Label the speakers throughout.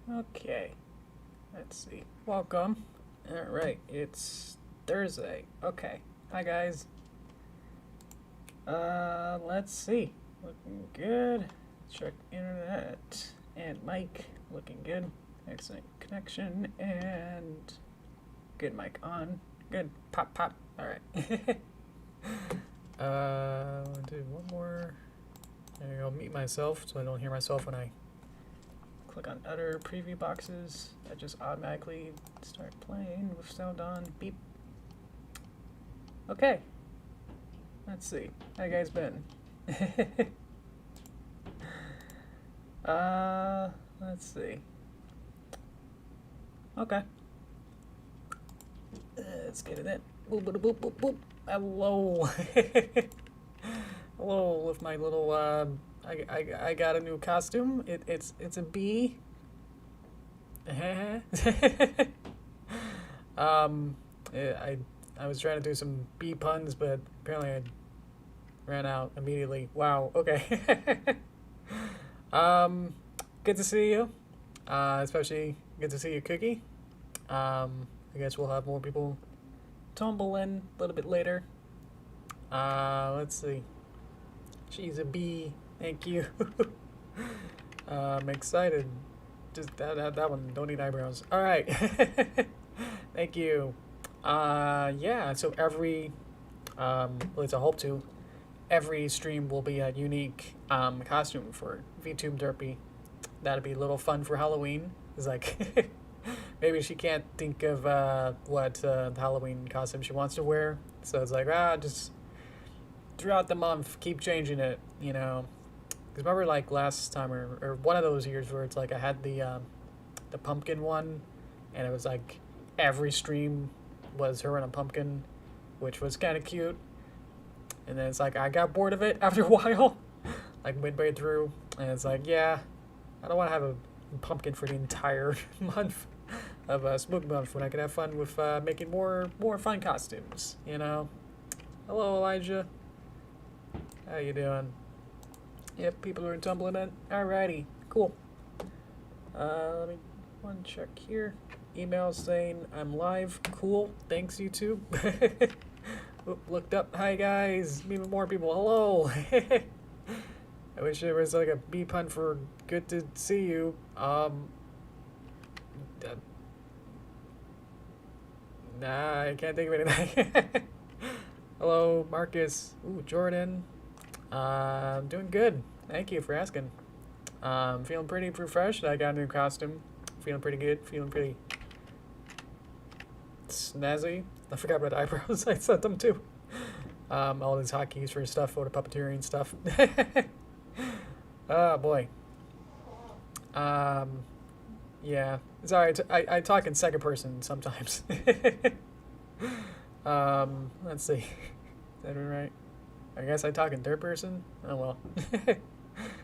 Speaker 1: Okay, let's see. Welcome. Alright, it's Thursday. Okay, hi guys. Let's see. Looking good. Check internet. And mic. Looking good. Excellent connection. And good mic on. Good. Pop, pop. Alright. I'll do one more. There you go. Mute myself so I don't hear myself when I click on other preview boxes. That just automatically start playing with sound on. Beep. Okay. Let's see. How you guys been? Let's see. Okay. Let's get it in. Boop, boop, boop, boop, boop. Hello. Hello, with my little, I got a new costume. It's a bee. I was trying to do some bee puns, but apparently I ran out immediately. Wow. Okay. Good to see you. Especially good to see you, Cookie. I guess we'll have more people tumble in a little bit later. Let's see. She's a bee. Thank you. I'm excited. Just that one. Don't need eyebrows. All right. Thank you. Yeah. So every, well, it's a hope to. Every stream will be a unique costume for VTube Derpy. That'd be a little fun for Halloween. It's like maybe she can't think of what Halloween costume she wants to wear, so it's like just throughout the month keep changing it, you know. Because remember, like last time or one of those years where it's like I had the pumpkin one, and it was like every stream was her in a pumpkin, which was kind of cute. And then it's like I got bored of it after a while, like midway through, and it's like, yeah, I don't want to have a pumpkin for the entire month of Spook Month when I can have fun with making more fun costumes, you know. Hello, Elijah. How you doing? Yep, people are tumbling in. Alrighty, cool. Let me one check here. Email saying I'm live. Cool. Thanks, YouTube. Oop, looked up. Hi guys. Even more people. Hello. I wish there was like a bee pun for good to see you. Nah, I can't think of anything. Hello, Marcus. Ooh, Jordan. I'm doing good. Thank you for asking. Feeling pretty refreshed. I got a new costume. Feeling pretty good. Feeling pretty snazzy. I forgot about eyebrows. I sent them too. All these hotkeys for stuff, for the puppeteering stuff. Oh boy. Yeah. Sorry, I talk in second person sometimes. Let's see. Is that right? I guess I talk in third person? Oh well.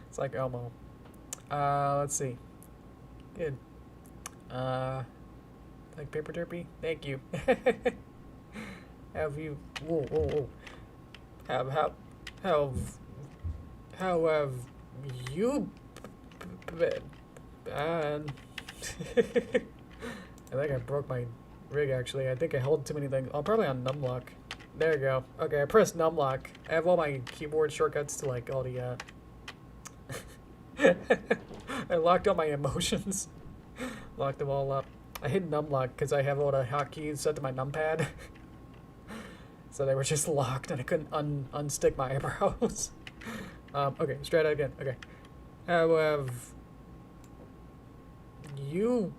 Speaker 1: It's like Elmo. Let's see. Good. Like paper derpy? Thank you. Have you? Whoa, whoa, whoa. How have you been? I think I broke my rig actually. I think I held too many things. Oh, probably on numlock. There you go. Okay, I pressed numlock. I have all my keyboard shortcuts to like all the I locked all my emotions. Locked them all up. I hit numlock because I have all the hotkeys set to my numpad. So they were just locked and I couldn't unstick my eyebrows. Okay, let's try that again. Okay. How have you...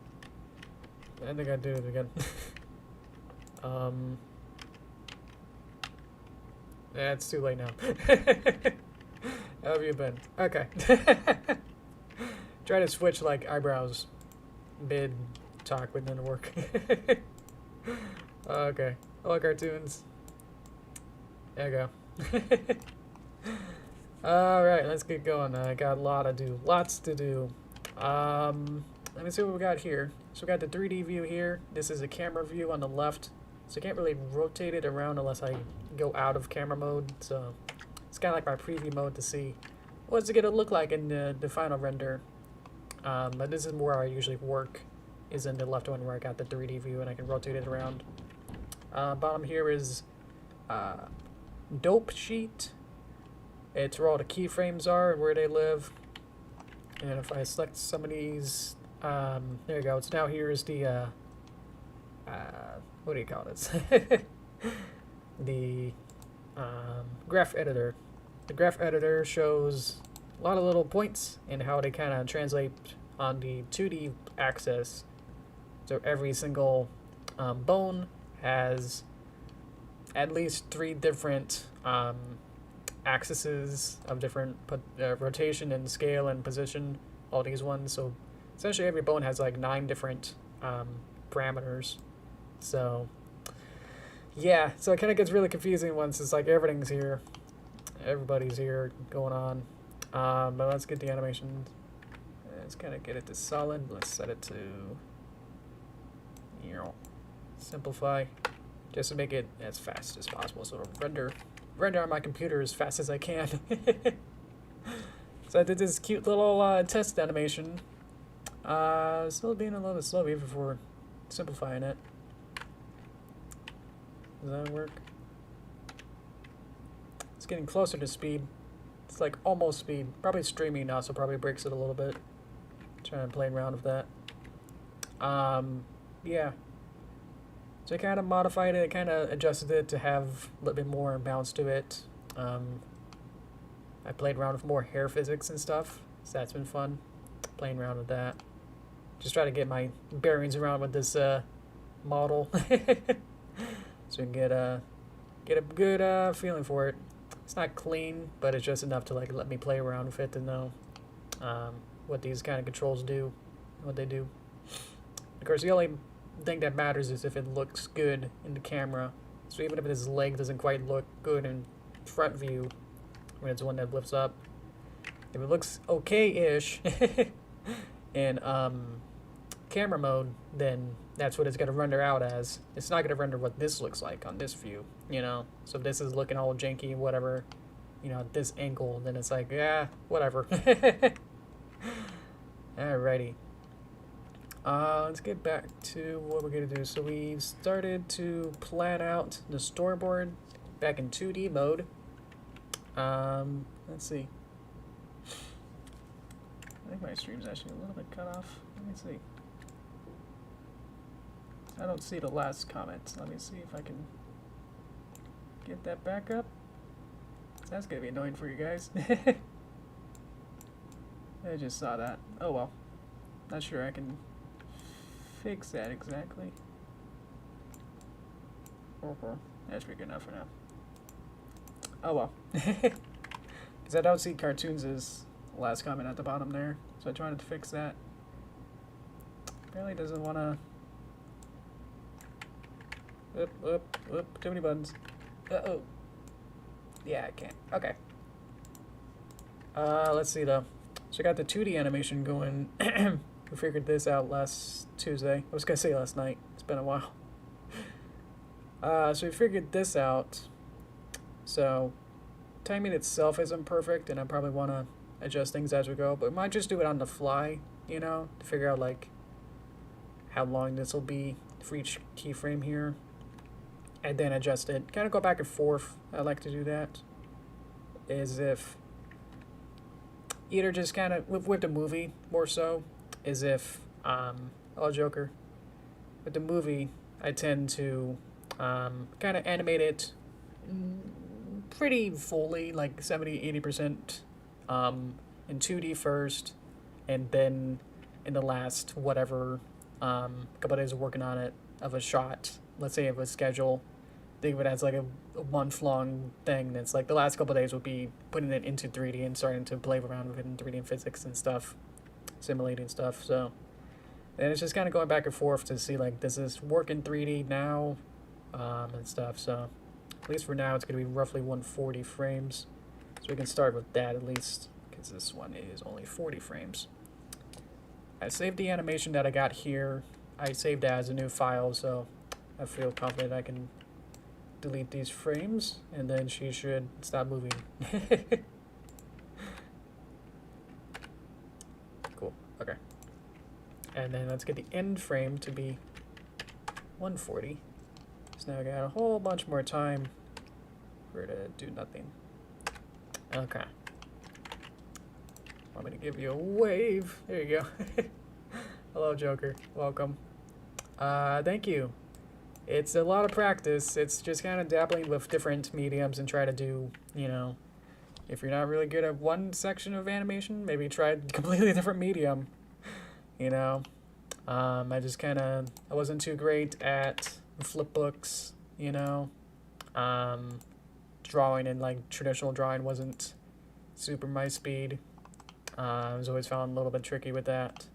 Speaker 1: I think I did it again. Yeah, it's too late now. How have you been? Okay. Try to switch like eyebrows mid talk, but didn't work. Okay. Hello, cartoons. There you go. Alright, let's get going. I got lots to do. Let me see what we got here. So we got the 3D view here. This is a camera view on the left. So I can't really rotate it around unless I go out of camera mode. So it's kind of like my preview mode to see what's it going to look like in the final render. But this is where I usually work, is in the left one where I got the 3D view and I can rotate it around. Bottom here is dope sheet. It's where all the keyframes are and where they live. And if I select some of these, there you go. It's now here is the what do you call this? The graph editor. The graph editor shows a lot of little points and how they kind of translate on the 2D axis. So every single bone has at least 3 different axes of different rotation and scale and position, all these ones. So essentially every bone has like 9 different parameters. So yeah, so it kind of gets really confusing once it's like everything's here, everybody's here going on. But let's get the animation. Let's kind of get it to solid. Let's set it to simplify, just to make it as fast as possible. So it'll render on my computer as fast as I can. So I did this cute little test animation. Still being a little bit slow even before simplifying it. Does that work? It's getting closer to speed. It's like almost speed. Probably streaming now, so probably breaks it a little bit. Trying to play around with that. Yeah. So I kind of modified it, kind of adjusted it to have a little bit more bounce to it. I played around with more hair physics and stuff, so that's been fun, playing around with that. Just try to get my bearings around with this model, so we can get a good feeling for it. It's not clean, but it's just enough to like let me play around with it to know what these kind of controls do, what they do. Of course, the only thing that matters is if it looks good in the camera. So even if this leg doesn't quite look good in front view, when it's one that lifts up, if it looks okay-ish in camera mode, then that's what it's going to render out as. It's not going to render what this looks like on this view, you know? So if this is looking all janky, whatever, you know, at this angle, then it's like, yeah, whatever. Alrighty. Let's get back to what we're going to do. So we started to plan out the storyboard back in 2D mode. Let's see. I think my stream's actually a little bit cut off. Let me see. I don't see the last comment. Let me see if I can get that back up. That's gonna be annoying for you guys. I just saw that. Oh well. Not sure I can fix that exactly. That's pretty good enough for now. Oh well. Because I don't see cartoons as last comment at the bottom there. So I tried to fix that. Apparently doesn't want to... Oop, too many buttons. Uh-oh. Yeah, I can't. Okay. Let's see though. So I got the 2D animation going. We figured this out last Tuesday. I was gonna say last night. It's been a while. So we figured this out. So timing itself isn't perfect, and I probably want to adjust things as we go, but we might just do it on the fly, you know, to figure out like how long this will be for each keyframe here, and then adjust it. Kind of go back and forth. I like to do that. Is if either just kind of with the movie more so, is if oh Joker, with the movie I tend to kind of animate it pretty fully, like 70-80% in 2D first, and then in the last whatever couple of days of working on it of a shot, let's say of a schedule, think of it as like a month-long thing. That's like the last couple of days would be putting it into 3D and starting to play around with it in 3D and physics and stuff, simulating stuff. So and it's just kind of going back and forth to see like, does this work in 3D now, and stuff. So at least for now, it's going to be roughly 140 frames. So we can start with that at least, because this one is only 40 frames. I saved the animation that I got here. I saved that as a new file, so I feel confident I can delete these frames, and then she should stop moving. Cool. Okay. And then let's get the end frame to be 140. So now I got a whole bunch more time for it to do nothing. Okay. Want me to give you a wave? There you go. Hello, Joker. Welcome. Thank you. It's a lot of practice. It's just kind of dabbling with different mediums and try to do, you know, if you're not really good at one section of animation, maybe try a completely different medium, you know. I wasn't too great at flip books, you know. Drawing and like traditional drawing wasn't super my speed. I was always found a little bit tricky with that.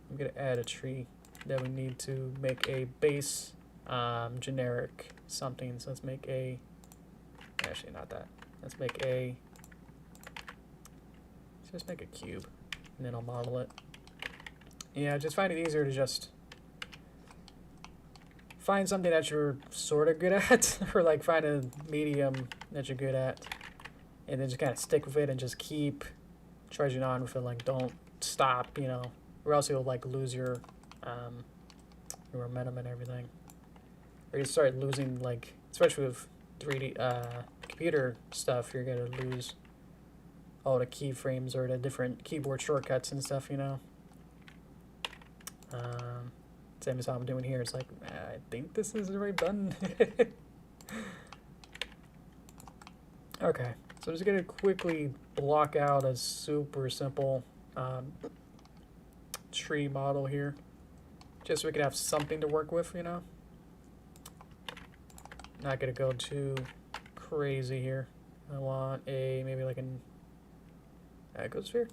Speaker 1: I'm gonna add a tree that we need to make a base generic something. So let's make a, actually not that. Let's just make a cube and then I'll model it. Yeah, just find it easier to just find something that you're sort of good at or like find a medium that you're good at and then just kind of stick with it and just keep trudging on with it. Like don't stop, you know, or else you'll like lose your momentum and everything. Or you start losing, like, especially with 3D computer stuff, you're gonna lose all the keyframes or the different keyboard shortcuts and stuff, you know. Same as how I'm doing here. It's like, I think this is the right button. Okay, so I'm just gonna quickly block out a super simple tree model here, just so we can have something to work with, you know. Not gonna go too crazy here. I want a maybe like an ecosphere.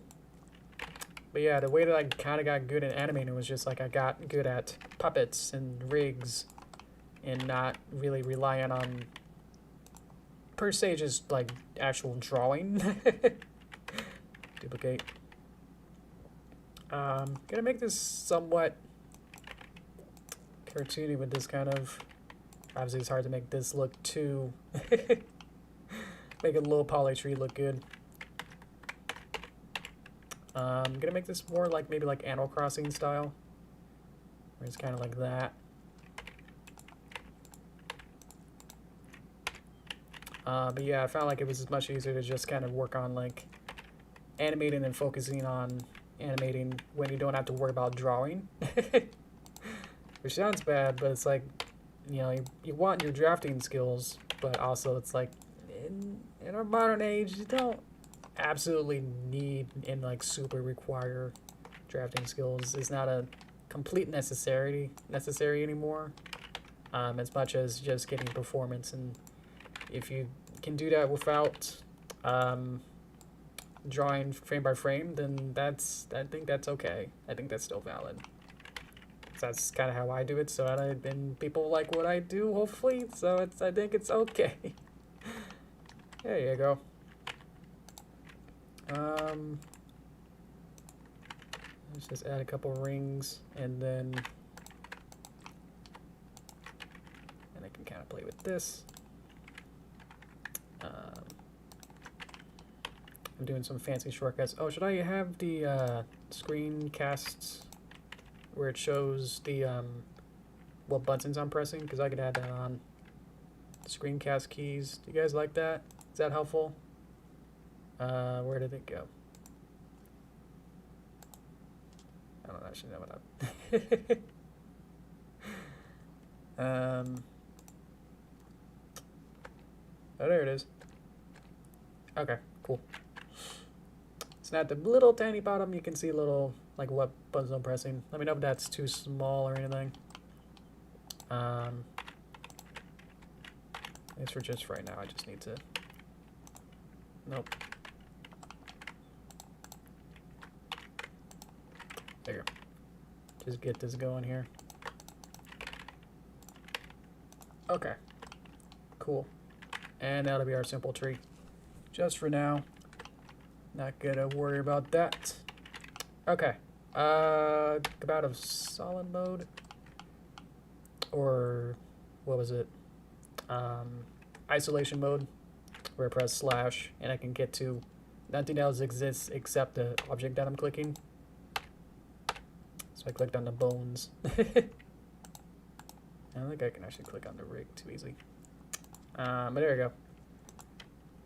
Speaker 1: But yeah, the way that I kind of got good at animating was just like I got good at puppets and rigs and not really relying on per se just like actual drawing. Duplicate. Gonna make this somewhat cartoony with this kind of, obviously it's hard to make this look too, make a low poly tree look good. I'm gonna make this more like maybe like Animal Crossing style, where it's kind of like that. But yeah, I found like it was much easier to just kind of work on like animating and focusing on animating when you don't have to worry about drawing. Which sounds bad, but it's like, you know, you want your drafting skills, but also it's like in our modern age, you don't absolutely need and like super require drafting skills. It's not a complete necessary anymore, as much as just getting performance. And if you can do that without drawing frame by frame, then I think that's okay. I think that's still valid. So that's kind of how I do it. So and people like what I do, hopefully. So I think it's okay. There you go. Let's just add a couple rings, and then I can kind of play with this. I'm doing some fancy shortcuts. Oh, should I have the screencasts where it shows the what buttons I'm pressing? Because I could add that on. Screencast keys. Do you guys like that? Is that helpful? Where did it go? I don't actually know what I'm... Oh, there it is. Okay, cool. So now at the little tiny bottom, you can see little, like, what buttons I'm pressing. Let me know if that's too small or anything. It's for just right now. I just need to... Nope. There you go. Just get this going here. Okay. Cool. And that'll be our simple tree. Just for now. Not gonna worry about that. Okay. Come out of solid mode. Or what was it? Isolation mode. Where I press slash and I can get to nothing else exists except the object that I'm clicking. So I clicked on the bones. I don't think I can actually click on the rig too easily. But there we go.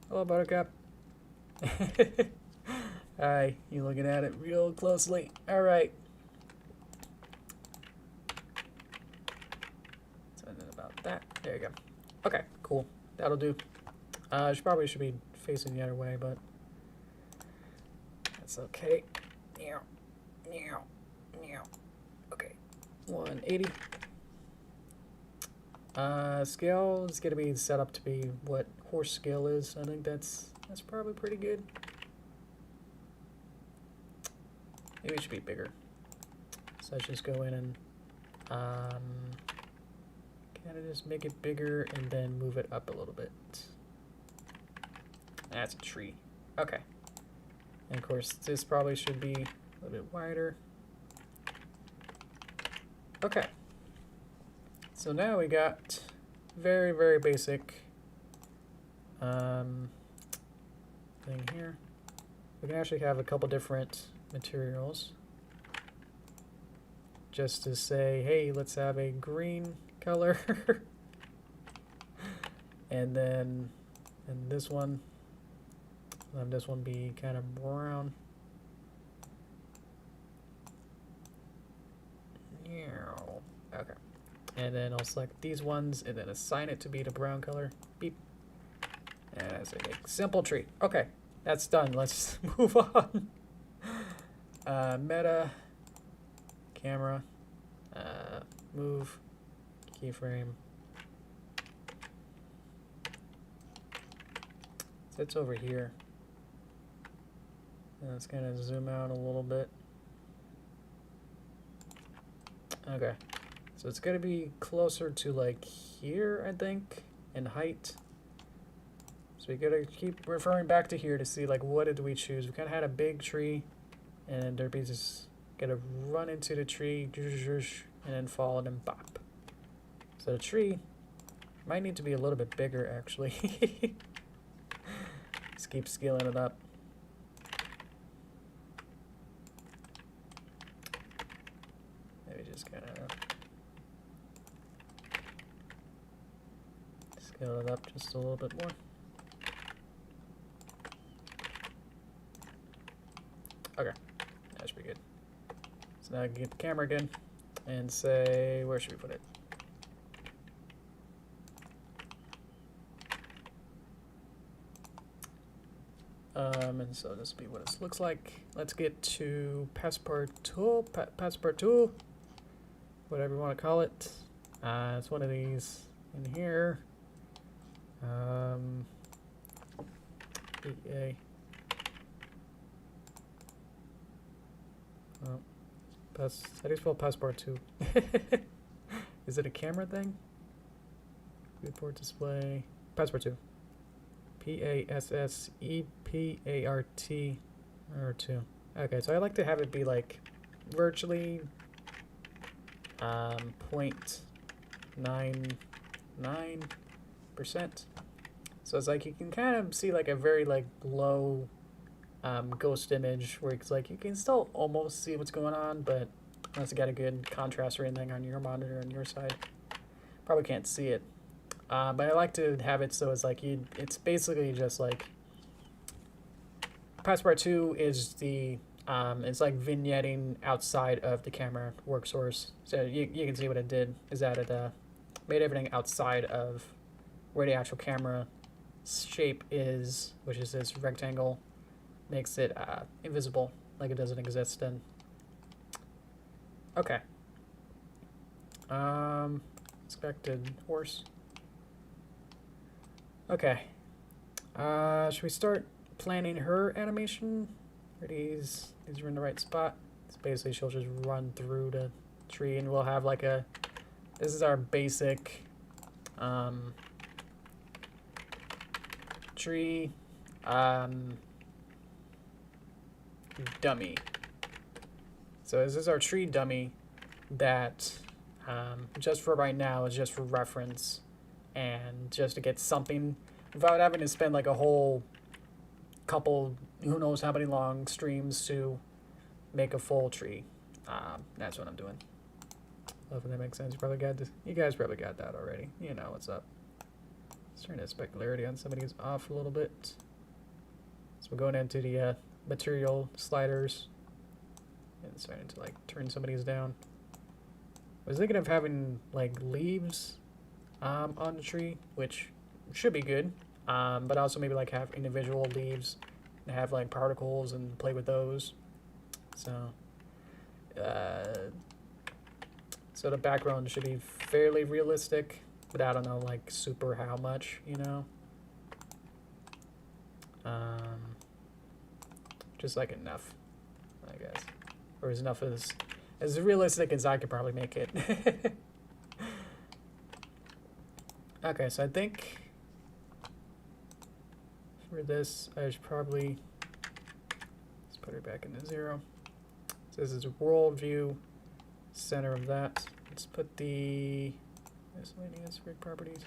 Speaker 1: Hello, Buttercup. Hi, you looking at it real closely. Alright. Something about that. There you go. Okay, cool. That'll do. Probably should be facing the other way, but that's okay. Okay. 180. Scale is gonna be set up to be what horse scale is. I think that's probably pretty good. Maybe it should be bigger. So let's just go in and kind of just make it bigger and then move it up a little bit. That's a tree. Okay. And of course, this probably should be a little bit wider. Okay. So now we got very, very basic thing here. We can actually have a couple different materials. Just to say, hey, let's have a green color. And then this one, have this one be kind of brown. Okay. And then I'll select these ones and then assign it to be the brown color. Beep. And that's a simple tree. Okay, that's done. Let's move on. Meta, camera, move, keyframe. So it's over here. And let's kind of zoom out a little bit. Okay. So it's going to be closer to like here, I think, in height. So we got to keep referring back to here to see like what did we choose. We kind of had a big tree, and Derpy's just going to run into the tree, and then fall and then bop. So the tree might need to be a little bit bigger, actually. Just keep scaling it up. Maybe just kind of scale it up just a little bit more. Okay, that should be good. So now I can get the camera again and say, where should we put it? And so this will be what this looks like. Let's get to Passepartout, whatever you want to call it. It's one of these in here. BA. Oh, how do you spell Passepartout? Is it a camera thing? Report display. Passepartout. P-A-S-S-E-P-A-R-T or 2. Okay, so I like to have it be like virtually 0.99%. So it's like you can kind of see like a very like low ghost image where it's like you can still almost see what's going on, but unless you got a good contrast or anything on your monitor on your side, probably can't see it. But I like to have it so it's like it's basically just like Passepartout is the it's like vignetting outside of the camera work source. So you can see what it did is that it made everything outside of where the actual camera shape is, which is this rectangle, makes it invisible, like it doesn't exist then. Okay. Expected horse. Okay. Should we start planning her animation? Are these are in the right spot? So basically she'll just run through the tree and we'll have like a, this is our basic tree dummy. So this is our tree dummy that just for right now is just for reference and just to get something without having to spend like a whole couple, who knows how many long streams to make a full tree. That's what I'm doing. Hopefully that makes sense. You guys probably got that already. You know what's up. Let's turn the specularity on some of these off a little bit. So we're going into the material sliders and starting to like turn some of these down. I was thinking of having like leaves on the tree, which should be good, but also maybe like have individual leaves and have like particles and play with those. So so the background should be fairly realistic, but I don't know like super how much, you know. Just like enough, I guess, or as enough as realistic as I could probably make it. Okay, so I think for this I should probably let's put it back into 0. So this is a world view, center of that. Let's put the miscellaneous rig properties.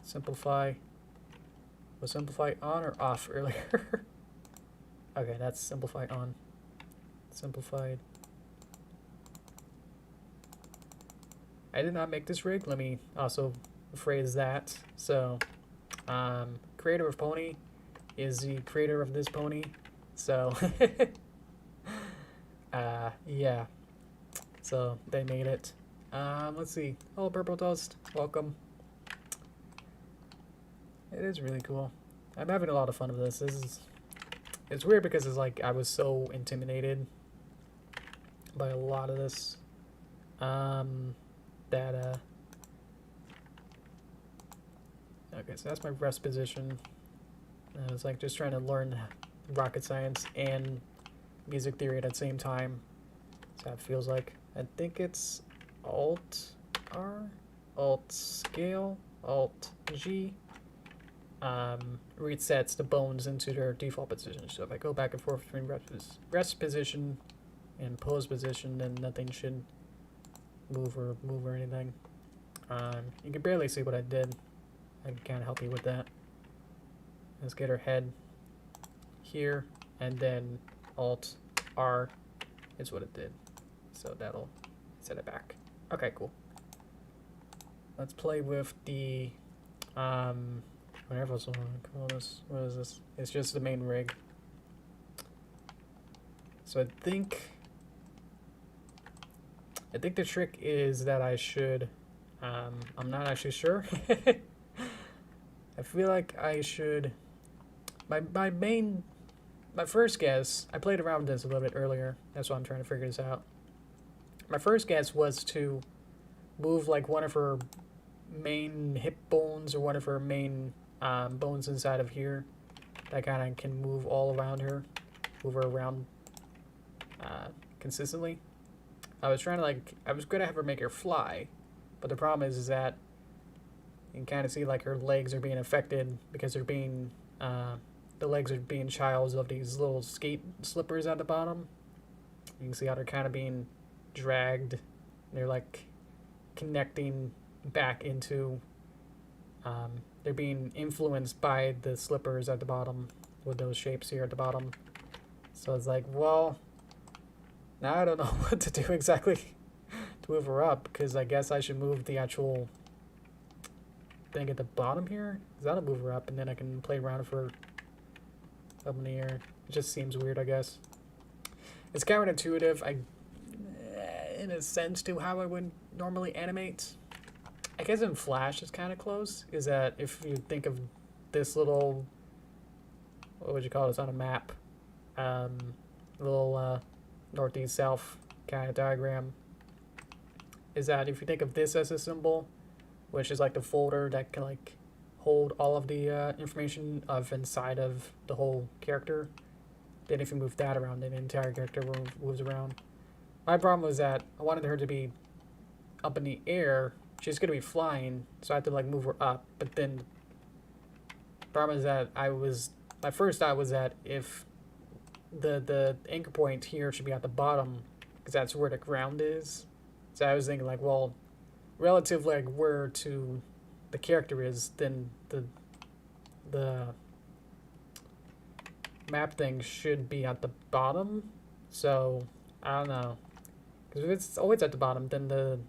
Speaker 1: Simplify. Was simplify on or off earlier? Okay, that's simplify on. Simplified. I did not make this rig. Let me also phrase that. So, CreatorOfPony is the creator of this pony. So, yeah. So they made it. Let's see. Oh, Purple Toast, welcome. It is really cool. I'm having a lot of fun with this. It's weird because it's like I was so intimidated by a lot of this. Okay, so that's my rest position. I was like just trying to learn rocket science and music theory at the same time. So it feels like. I think it's Alt R, Alt Scale, Alt G. Resets the bones into their default position. So if I go back and forth between rest position and pose position, then nothing should move or anything. You can barely see what I did. I can kind of help you with that. Let's get her head here, and then Alt R is what it did. So that'll set it back. Okay, cool. Let's play with the whatever else I want to call this. What is this? It's just the main rig. So I think the trick is that I should, I'm not actually sure. I feel like I should, my first guess, I played around with this a little bit earlier. That's why I'm trying to figure this out. My first guess was to move like one of her main hip bones or one of her main bones inside of here that kind of can move all around her, move her around consistently. I was trying to I was going to have her make her fly, but the problem is that you can kind of see like her legs are being affected because they're being, the legs are being childs of these little skate slippers at the bottom. You can see how they're kind of being dragged. They're like connecting back into, they're being influenced by the slippers at the bottom with those shapes here at the bottom. So it's like, well, now I don't know what to do exactly to move her up, because I guess I should move the actual thing at the bottom here, because that'll move her up, and then I can play around with her up in the air. It just seems weird, I guess. It's counterintuitive, in a sense, to how I would normally animate. I guess in Flash it's kind of close, is that if you think of this little, what would you call this on a map, little northeast south kind of diagram, is that if you think of this as a symbol, which is like the folder that can like hold all of the information of inside of the whole character, then if you move that around, then the entire character moves around. My problem was that I wanted her to be up in the air. She's going to be flying, so I had to like move her up. But then the problem is that my first thought was that if the anchor point here should be at the bottom, because that's where the ground is. So I was thinking like, well, relative like where to the character is, then the map thing should be at the bottom. So I don't know, because if it's always at the bottom, then the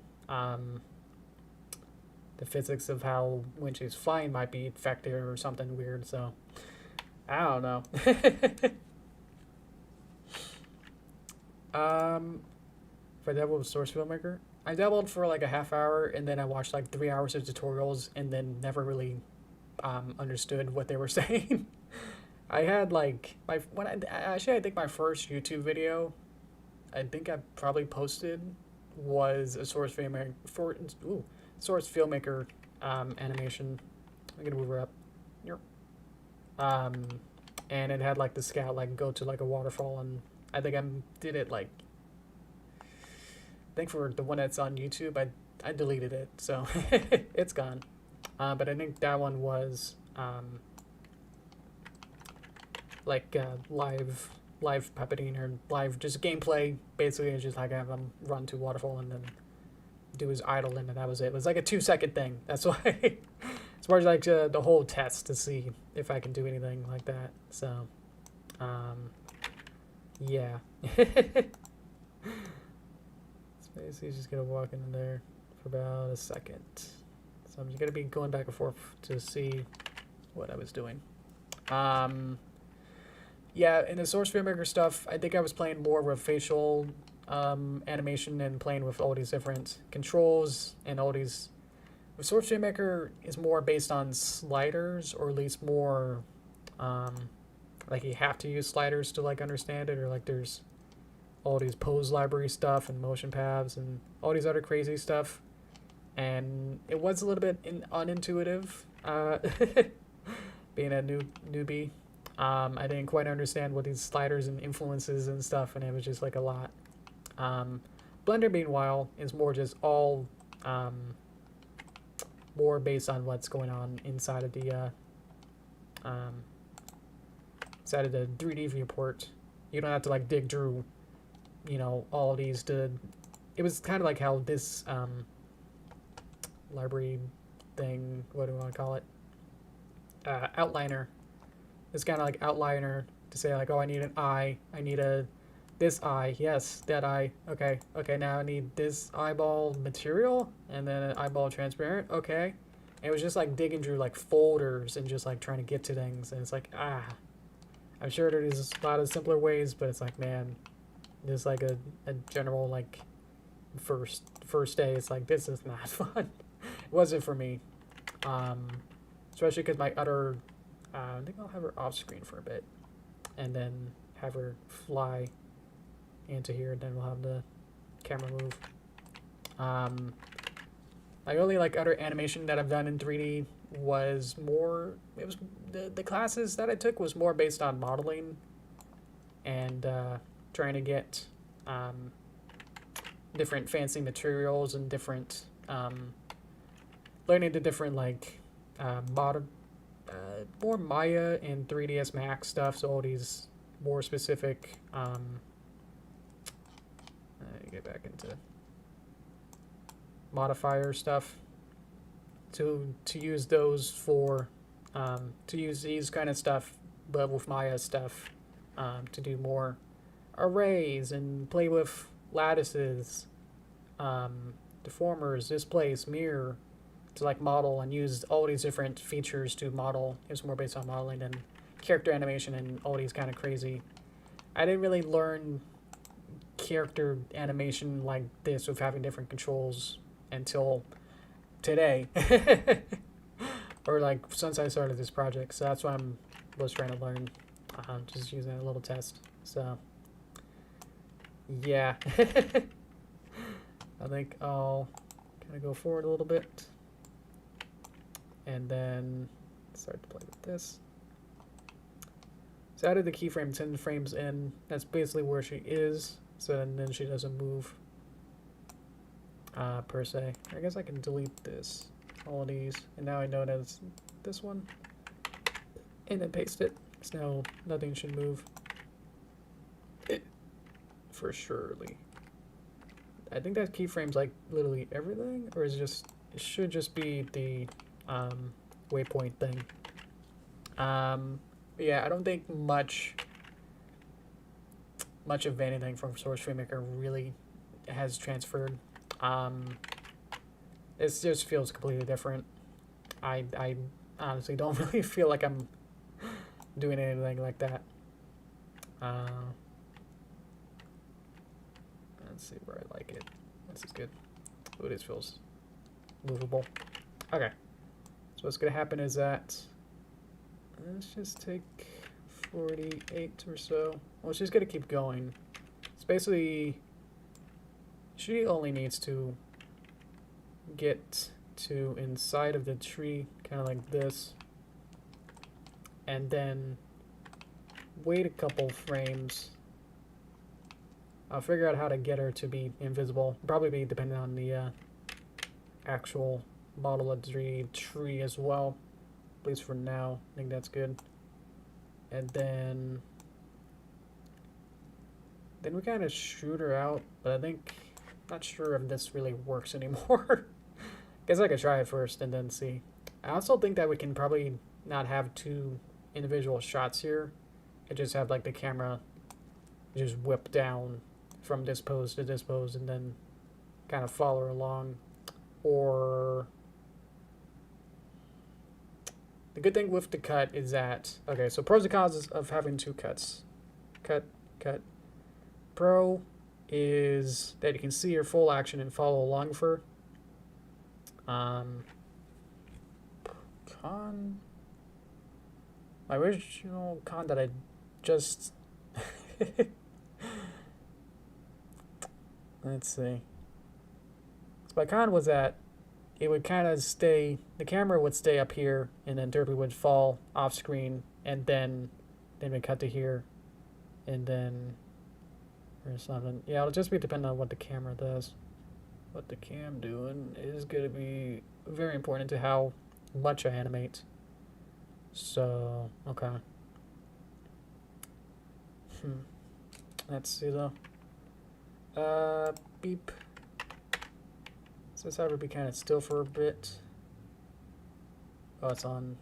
Speaker 1: physics of how when she's flying might be affected or something weird. So I don't know. If I dabbled with Source Filmmaker, I dabbled for like a half hour, and then I watched like 3 hours of tutorials, and then never really understood what they were saying. I had like I think my first YouTube video, I think I probably posted, was a Source Filmmaker animation. I'm gonna move her up. And it had like the scout like go to like a waterfall, and I think I did it like, I think for the one that's on YouTube, I deleted it, so it's gone. But I think that one was like live puppeting or live just gameplay. Basically, it's just like have him run to waterfall and then do his idle, and that was it. It was like a 2-second thing. That's why it's more like the whole test to see if I can do anything like that. So, yeah. Basically, just gonna walk in there for about a second. So I'm just gonna be going back and forth to see what I was doing. Yeah, in the Source Filmmaker stuff, I think I was playing more with facial animation and playing with all these different controls and all these. With Source Filmmaker is more based on sliders, or at least more like you have to use sliders to like understand it, or like there's all these pose library stuff and motion paths and all these other crazy stuff, and it was a little bit unintuitive, being a newbie. I didn't quite understand what these sliders and influences and stuff, and it was just like a lot. Blender, meanwhile, is more just all more based on what's going on inside of the 3D viewport. You don't have to like dig through, you know, all these to. It was kind of like how this library thing, what do we want to call it? Outliner. It's kind of like outliner to say like, oh, I need an eye. I need this eye. Yes, that eye. Okay. Okay, now I need this eyeball material and then an eyeball transparent. Okay. And it was just like digging through like folders and just like trying to get to things. And it's like, I'm sure there's a lot of simpler ways, but it's like, man, there's like a general like first day. It's like, this is not fun. It wasn't for me. Especially because my other, I think I'll have her off screen for a bit and then have her fly into here, and then we'll have the camera move. My only like other animation that I've done in 3D was more, it was the classes that I took was more based on modeling and trying to get different fancy materials and different learning the different like more Maya and 3ds Max stuff, so all these more specific get back into modifier stuff to use those for to use these kind of stuff, but with Maya stuff, to do more arrays and play with lattices, deformers, displace, mirror, to like model and use all these different features to model. It's more based on modeling and character animation and all these kind of crazy. I didn't really learn character animation like this with having different controls until today. Or like since I started this project, so that's what I was trying to learn, just using a little test. So yeah. I think I'll kind of go forward a little bit and then start to play with this. So I added the keyframe 10 frames in. That's basically where she is, so then she doesn't move per se. I guess I can delete this, all of these, and now I know that it's this one, and then paste it. So now nothing should move. For surely. I think that keyframe's like literally everything, or is just, it should just be the waypoint thing. Yeah, I don't think much much of anything from Source FrameMaker really has transferred. This just feels completely different. I honestly don't really feel like I'm doing anything like that. Let's see where I like it. This is good. Ooh, this feels movable. Okay. So what's going to happen is that, let's just take 48 or so. Well, she's going to keep going. It's basically, she only needs to get to inside of the tree, kind of like this, and then wait a couple frames. I'll figure out how to get her to be invisible. Probably be depending on the actual model of the tree as well. At least for now. I think that's good. And then we kind of shoot her out, but I think, not sure if this really works anymore. Guess I could try it first and then see. I also think that we can probably not have two individual shots here. And just have like the camera just whip down from this pose to this pose and then kind of follow her along. Or the good thing with the cut is that, okay, so pros and cons of having two cuts. Cut, cut. Pro is that you can see your full action and follow along with her. Con, my original con that I just let's see. So my con was that it would kind of stay, the camera would stay up here, and then Derpy would fall off screen, and then we cut to here, and then or something. Yeah, it'll just be dependent on what the camera does. What the cam doing is going to be very important to how much I animate. So, okay. Let's see though. Beep. So this would be kind of still for a bit. Oh, it's on.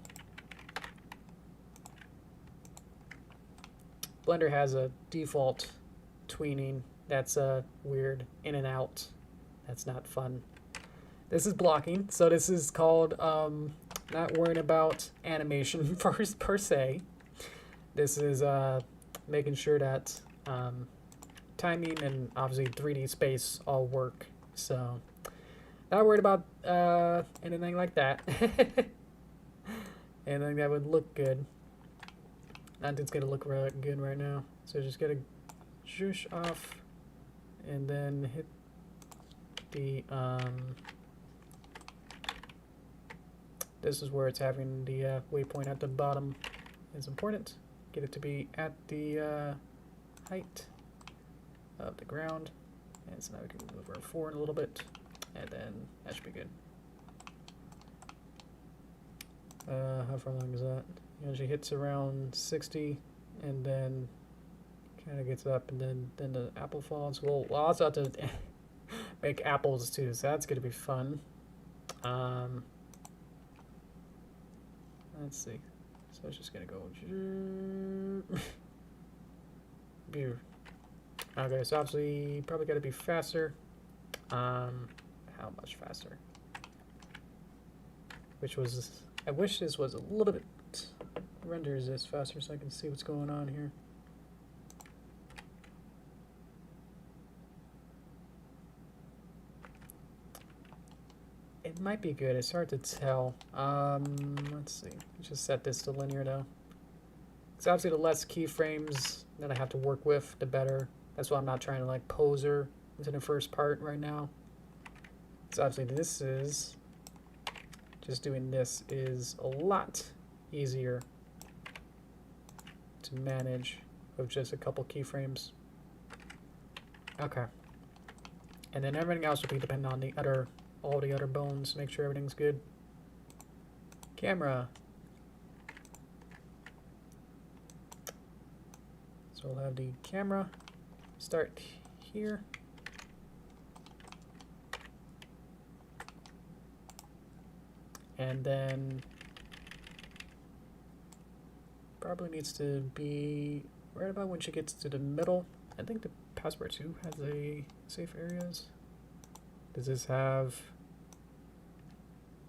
Speaker 1: Blender has a default tweening that's weird, in and out. That's not fun. This is blocking, so this is called not worrying about animation per se. This is making sure that timing and obviously 3D space all work. So not worried about anything like that. Anything that would look good. Nothing's gonna look really good right now. So just gotta zhoosh off and then hit the this is where it's having the waypoint at the bottom is important. Get it to be at the height of the ground. And so now we can move her forward a little bit, and then that should be good. How far long is that? It usually hits around 60, and then kind of gets up, and then the apple falls. We'll also have to make apples too, so that's gonna be fun. Let's see. So it's just gonna go. Okay, so obviously probably gotta be faster. How much faster? Which was, I wish this was a little bit, renders this faster so I can see what's going on here. It might be good, it's hard to tell. Let's see, just set this to linear though. So obviously the less keyframes that I have to work with, the better. That's why I'm not trying to like pose her into the first part right now. So obviously this is, just doing this is a lot easier to manage with just a couple keyframes. Okay. And then everything else will be dependent on the other, all the other bones, make sure everything's good. Camera. So we'll have the camera start here. And then probably needs to be right about when she gets to the middle I think the Passport 2 has a safe areas. Does this have...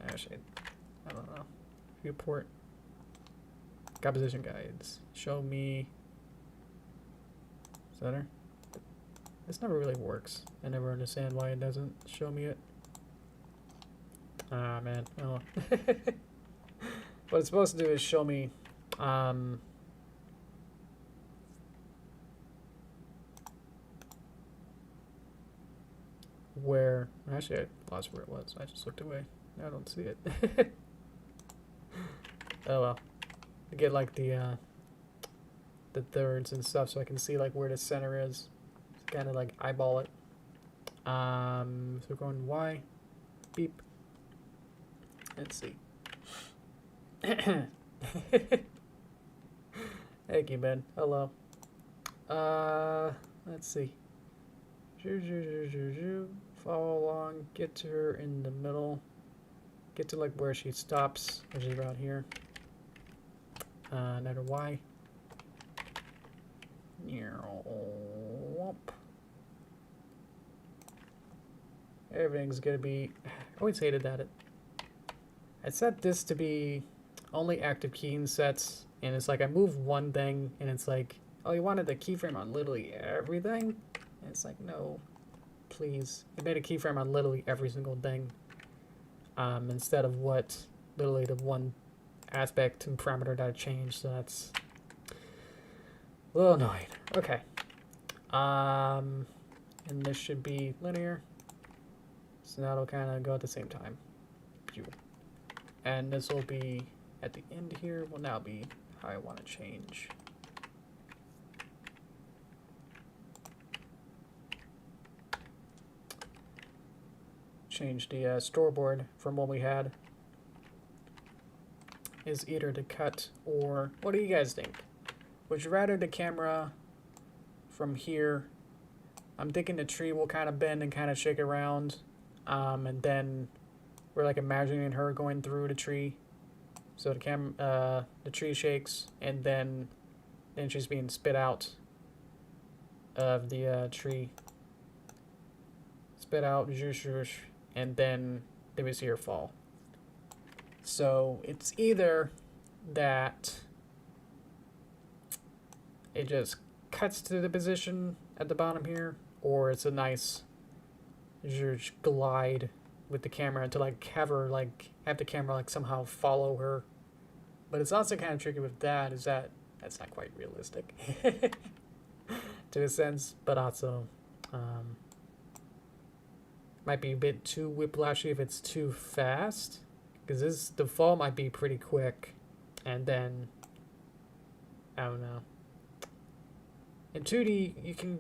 Speaker 1: Actually, I don't know. Viewport. Composition guides. Show me... Center. This never really works. I never understand why it doesn't show me it. Ah, man. Oh. What it's supposed to do is show me... where... Actually, I lost where it was. I just looked away. Now I don't see it. Oh well. I get like the thirds and stuff so I can see like where the center is. Kind of like eyeball it. So we're going Y. Beep. Let's see. Thank you, Ben. Hello. Let's see. Follow along. Get to her in the middle. Get to like where she stops, which is around here. Another Y. Everything's gonna be... I always hated that. I set this to be only active keying sets, and it's like I move one thing, and it's like, oh, you wanted the keyframe on literally everything? And it's like, no, please. It made a keyframe on literally every single thing, instead of what literally the one aspect and parameter that I changed. So that's a little annoying. Okay. And this should be linear. So now it'll kind of go at the same time. And this will be at the end here. Will now be how I want to change. Change the storyboard from what we had. Is either to cut or... What do you guys think? Would you rather the camera from here... I'm thinking the tree will kind of bend and kind of shake around. And then we're like imagining her going through the tree. So the tree shakes, and then she's being spit out of the tree. Spit out, and then we see her fall. So it's either that it just cuts to the position at the bottom here, or it's a nice glide with the camera to like have the camera like somehow follow her. But it's also kind of tricky with that, is that that's not quite realistic to a sense, but also might be a bit too whiplashy if it's too fast, because the fall might be pretty quick, and then I don't know. In 2D you can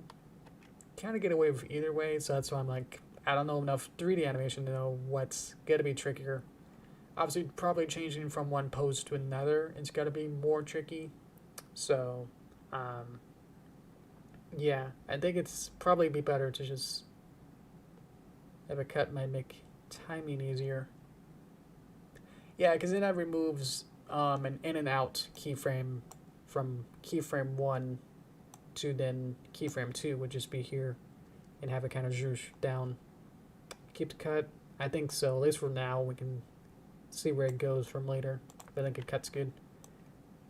Speaker 1: kind of get away with either way, so that's why I'm like, I don't know enough 3D animation to know what's gonna be trickier. Obviously, probably changing from one pose to another, it's gotta be more tricky. So, yeah, I think it's probably be better to just have a cut. Might make timing easier. Yeah, because then that removes an in and out keyframe from keyframe 1 to then keyframe 2 would just be here, and have it kind of zhoosh down. Keep the cut? I think so, at least for now. We can see where it goes from later. I think it cuts good.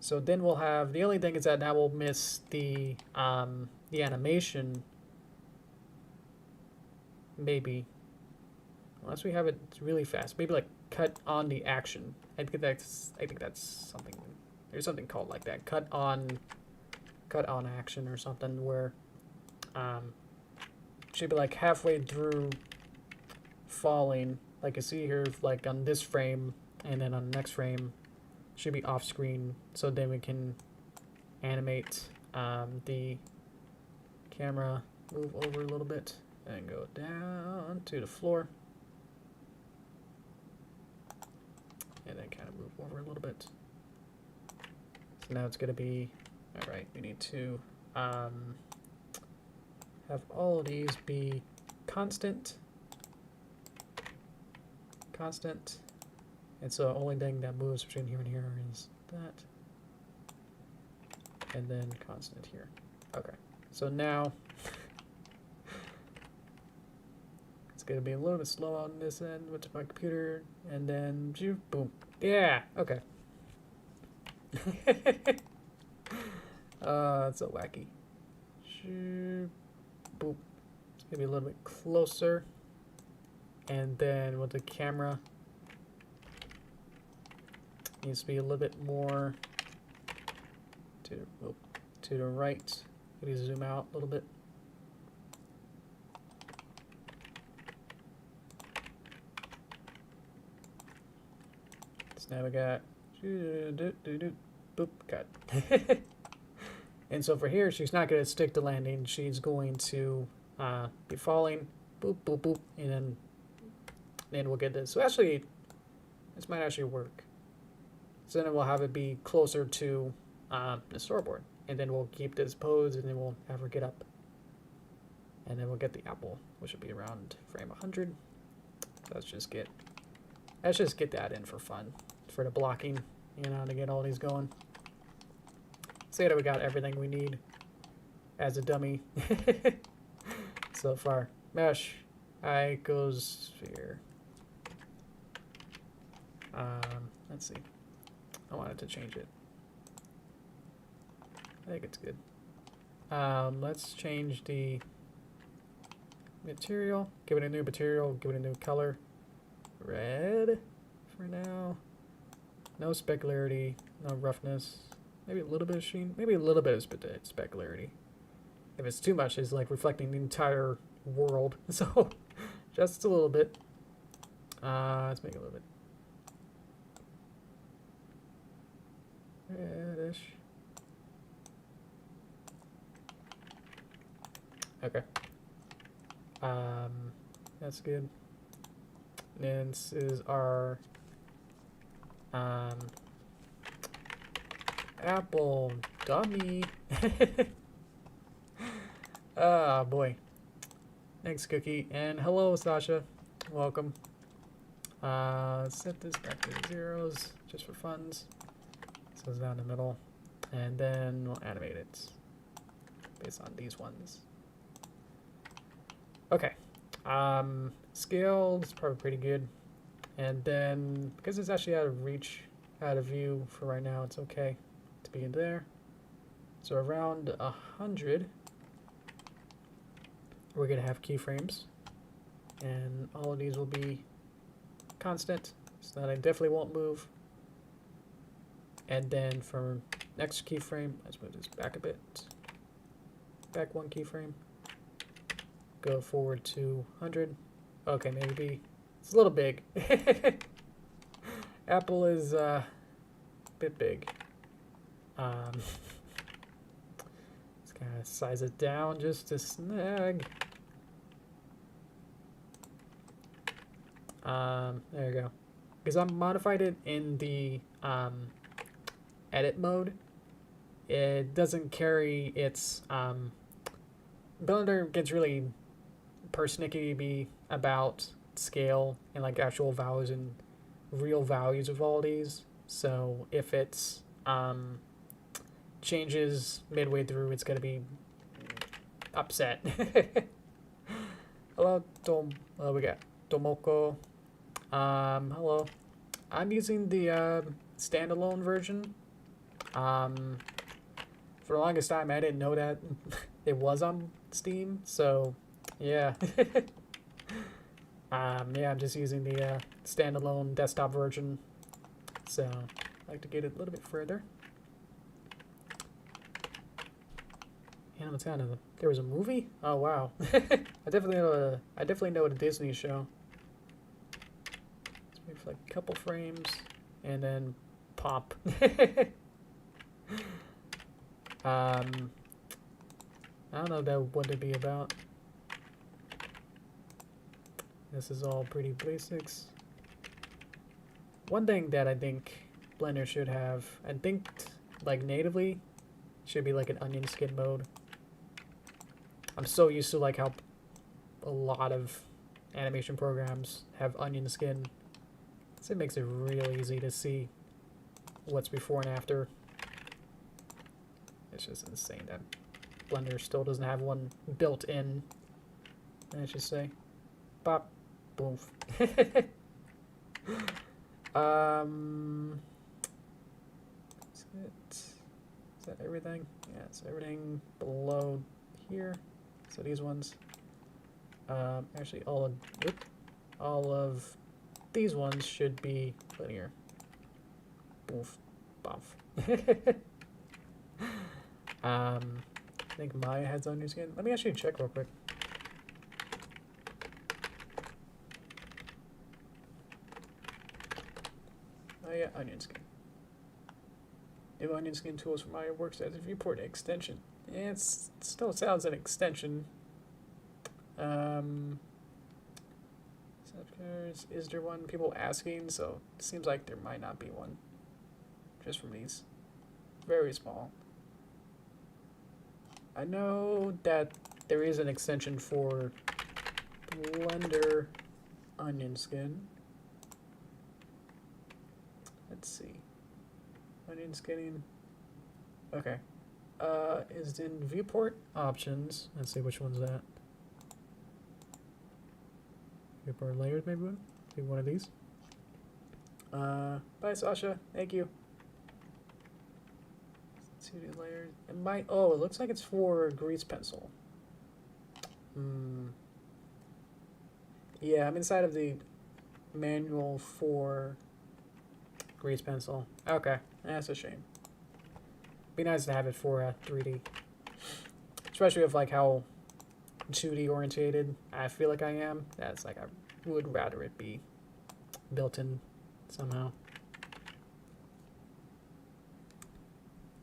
Speaker 1: So then we'll have, the only thing is that now we'll miss the animation. Maybe. Unless we have it really fast. Maybe like cut on the action. I think that's something, there's something called like that. Cut on action or something, where should be like halfway through falling, like you see here, like on this frame, and then on the next frame should be off screen, so then we can animate the camera move over a little bit and go down to the floor, and then kind of move over a little bit. So now it's going to be, all right, we need to have all of these be constant, and so the only thing that moves between here and here is that, and then constant here. Okay, So now it's gonna be a little bit slow on this end with my computer, and then boom. Yeah, okay. It's so wacky. Boop. It's gonna be a little bit closer, and then with the camera needs to be a little bit more to the right. Maybe zoom out a little bit. So now we got boop, got. And so for here, she's not going to stick to landing. She's going to be falling, boop, boop, boop, and then we'll get this. So actually, this might actually work. So then we'll have it be closer to the storyboard. And then we'll keep this pose, and then we'll have her get up. And then we'll get the apple, which will be around frame 100. Let's just get that in for fun, for the blocking, you know, to get all these going. Say that we got everything we need as a dummy so far. Mesh, icosphere. Let's see. I wanted to change it. I think it's good. Let's change the material. Give it a new material. Give it a new color. Red for now. No specularity. No roughness. Maybe a little bit of sheen. Maybe a little bit of specularity. If it's too much, it's like reflecting the entire world. So just a little bit. Let's make it a little bit reddish. Okay. That's good. And this is our apple dummy. Oh boy. Thanks, Cookie. And hello, Sasha. Welcome. Let's set this back to zeros just for funds. So it's down the middle. And then we'll animate it based on these ones. Okay. Scale is probably pretty good. And then, because it's actually out of reach, out of view for right now, it's okay to be in there. So around 100, we're going to have keyframes. And all of these will be constant, so that I definitely won't move. And then for next keyframe, let's move this back a bit. Back one keyframe. Go forward to 100. Okay, maybe it's a little big. Apple is a bit big. Let's kind of size it down just a snag. There you go. Because I modified it in the edit mode. It doesn't carry its Blender gets really persnickety about scale and like actual values and real values of all these. So if it's changes midway through, it's gonna be upset. Hello, we got Tomoko. Hello. I'm using the standalone version. For the longest time, I didn't know that it was on Steam, so yeah. Yeah, I'm just using the standalone desktop version. So I'd like to get it a little bit further. Yeah, what's kind of there was a movie? Oh wow. I definitely know a Disney show. Let's wait for like a couple frames and then pop. I don't know what it'd be about. This is all pretty basics. One thing that I think Blender should have, I think like natively, should be like an onion skin mode. I'm so used to like how a lot of animation programs have onion skin. So it makes it real easy to see what's before and after. It's just insane that Blender still doesn't have one built in. I should say. Bop. Boom. Is that everything? Yeah, it's everything below here. So these ones. Actually, all of these ones should be linear. Boof. Bump. I think Maya has onion skin. Let me actually check real quick. Oh yeah, onion skin. New onion skin tools for Maya works as a viewport extension. Yeah, it still sounds an extension. Is there one? People asking, so it seems like there might not be one. Just from these. Very small. I know that there is an extension for Blender onion skin. Let's see. Onion skinning. Okay. Is in viewport options. Let's see which one's that. Viewport layers, maybe one? Maybe one of these. Bye, Sasha. Thank you. 2D layers. It might. Oh, it looks like it's for grease pencil. Yeah, I'm inside of the manual for grease pencil. Okay, that's a shame. Be nice to have it for 3D, especially with like how 2D orientated I feel like I am. That's like I would rather it be built in somehow.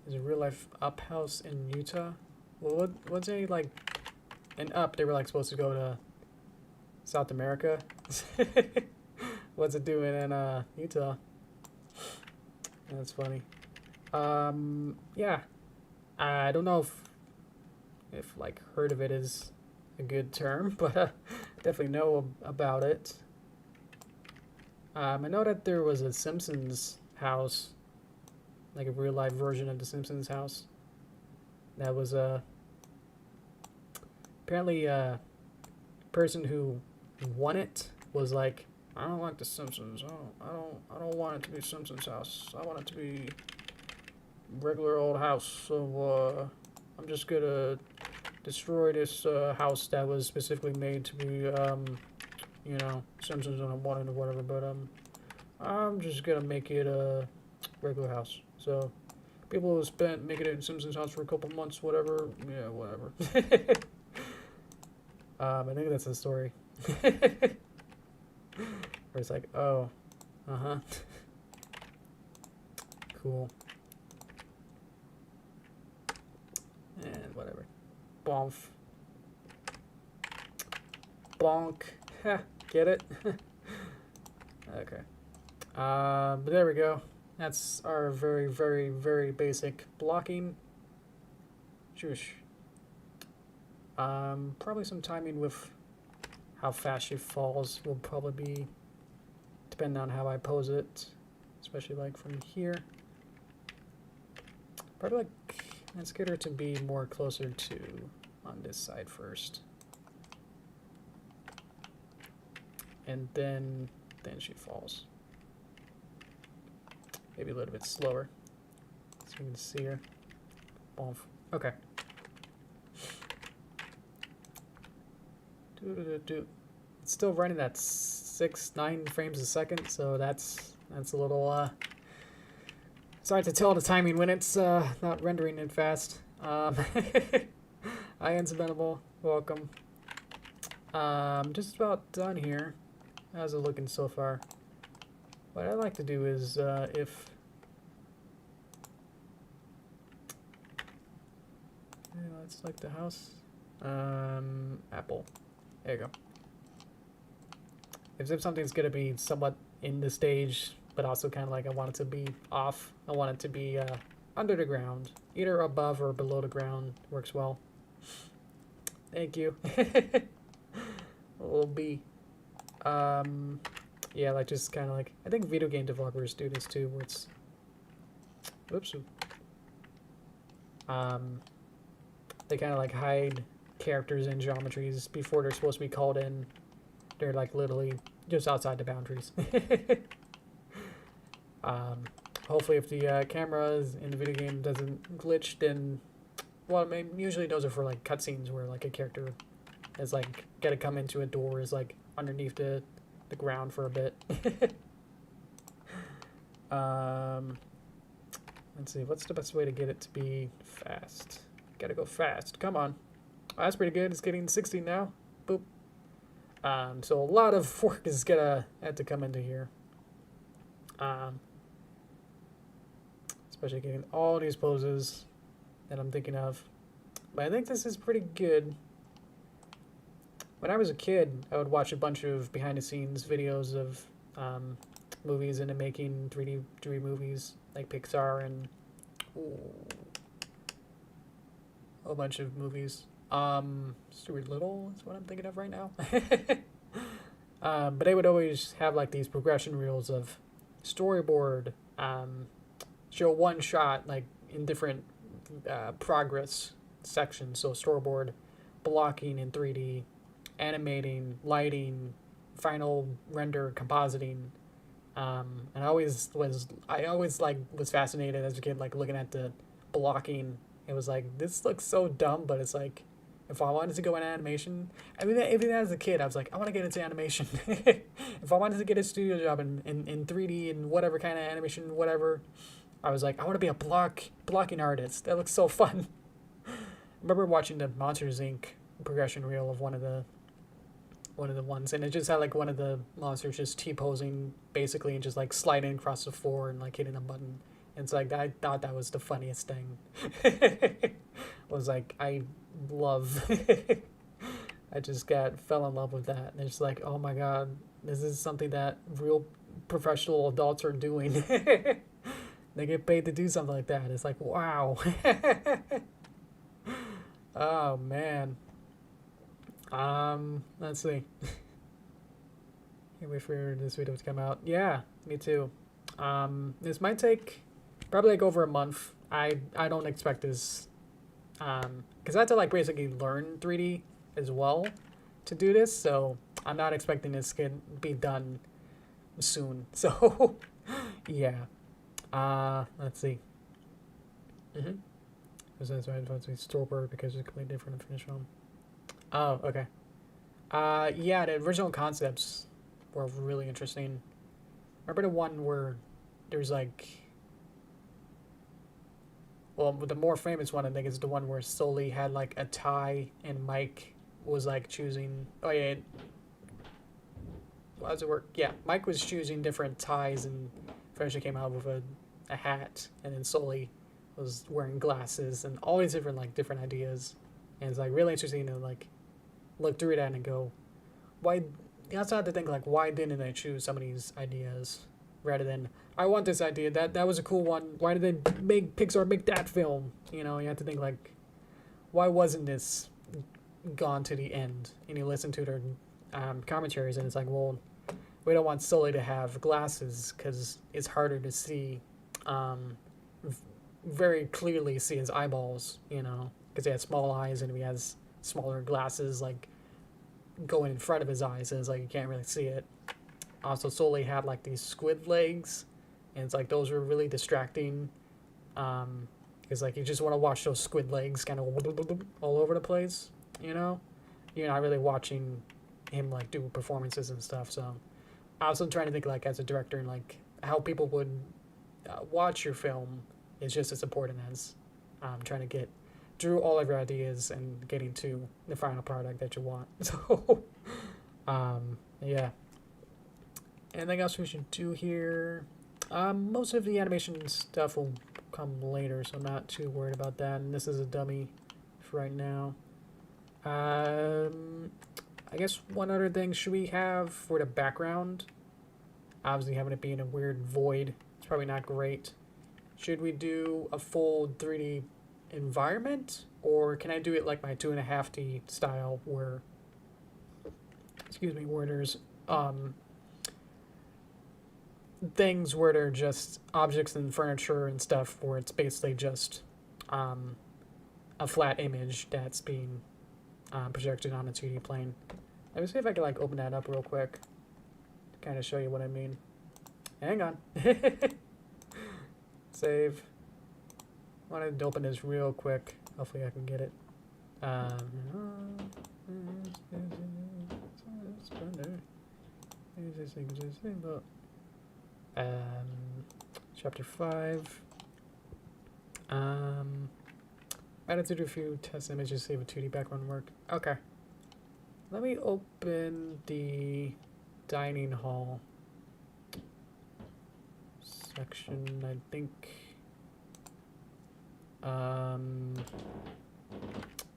Speaker 1: There's a real life Up house in Utah. Well, what's a like in Up? They were like supposed to go to South America. What's it doing in Utah? That's funny. Yeah, I don't know if like heard of it is a good term, but definitely know about it. I know that there was a Simpsons house, like a real life version of the Simpsons house. That was apparently a person who won it was like, I don't like the Simpsons. I don't want it to be Simpsons house. I want it to be regular old house. So I'm just gonna destroy this house that was specifically made to be you know, Simpsons and I wanted or whatever. But I'm just gonna make it a regular house. So people who spent making it in Simpsons house for a couple months, whatever. Yeah, whatever. I think that's the story. Where it's like, oh, cool. And whatever. Bonf. Bonk. Get it? Okay. But there we go. That's our very, very, very basic blocking. Shush. Probably some timing with how fast she falls will probably be depending on how I pose it, especially like from here. Probably like, let's get her to be more closer to on this side first. And then she falls. Maybe a little bit slower so you can see her. Bonf. Okay. It's still running at 9 frames a second, so that's a little it's hard to tell the timing when it's not rendering it fast. Hi, Incidentable, welcome. Just about done here. How's it looking so far? What I like to do is if let's like the house. Apple. There you go. If something's gonna be somewhat in the stage, but also kind of like I want it to be off. I want it to be under the ground, either above or below the ground. Works well. Thank you. Little B. Yeah, like just kind of like I think video game developers do this too, where it's they kind of like hide characters and geometries before they're supposed to be called in. They're like literally just outside the boundaries. Hopefully if the cameras in the video game doesn't glitch, then, well, I mean, usually those are for like cutscenes where like a character is like gotta come into a door, is like underneath the ground for a bit. Let's see, what's the best way to get it to be fast? Gotta go fast, come on. Oh, that's pretty good, it's getting 60 now. Boop. So a lot of work is gonna have to come into here. Especially getting all these poses that I'm thinking of. But I think this is pretty good. When I was a kid, I would watch a bunch of behind-the-scenes videos of movies into making 3D movies, like Pixar and a bunch of movies. Stuart Little is what I'm thinking of right now. But they would always have like these progression reels of storyboard, show one shot like in different progress sections. So storyboard, blocking in 3D, animating, lighting, final render, compositing. And I always was fascinated as a kid, like looking at the blocking. It was like, this looks so dumb, but it's like, if I wanted to go in animation, I mean, even as a kid, I was like, I want to get into animation. If I wanted to get a studio job in 3D and whatever kind of animation, whatever, I was like, I want to be a blocking artist. That looks so fun. I remember watching the Monsters Inc. progression reel of one of the ones, and it just had like one of the monsters just T-posing basically and just like sliding across the floor and like hitting a button. And it's like, I thought that was the funniest thing. Was like, I love I just fell in love with that, and it's like, oh my god, this is something that real professional adults are doing. They get paid to do something like that. It's like, wow. Oh man. Let's see. Can't wait for this video to come out. Yeah, me too. This might take probably like over a month. I don't expect this, because I have to like basically learn 3D as well to do this, so I'm not expecting this to be done soon. So yeah. Let's see. That's why I to storyboard, because it's completely different to finish film. Oh, okay. Yeah, the original concepts were really interesting. Remember the one where there's like, well, the more famous one I think is the one where Sully had like a tie and Mike was like choosing. Oh yeah. How does it work? Yeah, Mike was choosing different ties and eventually came out with a hat, and then Sully was wearing glasses, and all these different like different ideas. And it's like really interesting to like look through that and go, why? You also have to think like, why didn't I choose some of these ideas rather than, I want this idea, that was a cool one, why did they make Pixar make that film? You know, you have to think like, why wasn't this gone to the end? And you listen to their commentaries, and it's like, well, we don't want Sully to have glasses because it's harder to see, very clearly see his eyeballs, you know, because he has small eyes, and if he has smaller glasses like going in front of his eyes, and it's like you can't really see it. Also, Sully had like these squid legs, and it's like those were really distracting, because like you just want to watch those squid legs kind of all over the place, you know. You're not really watching him like do performances and stuff. So I was also trying to think like as a director, and like how people would watch your film is just as important as trying to get through all of your ideas and getting to the final product that you want. So yeah. Anything else we should do here? Most of the animation stuff will come later, so I'm not too worried about that. And this is a dummy for right now. I guess one other thing should we have for the background? Obviously having it be in a weird void, it's probably not great. Should we do a full 3D environment, or can I do it like my 2.5D style where, excuse me, where there's things where they're just objects and furniture and stuff, where it's basically just a flat image that's being projected on a 2D plane. Let me see if I can like open that up real quick to kind of show you what I mean. Hang on. Save. I wanted to open this real quick. Hopefully I can get it. Chapter 5. I had to do a few test images to see if a 2D background worked. Okay. Let me open the dining hall section, I think.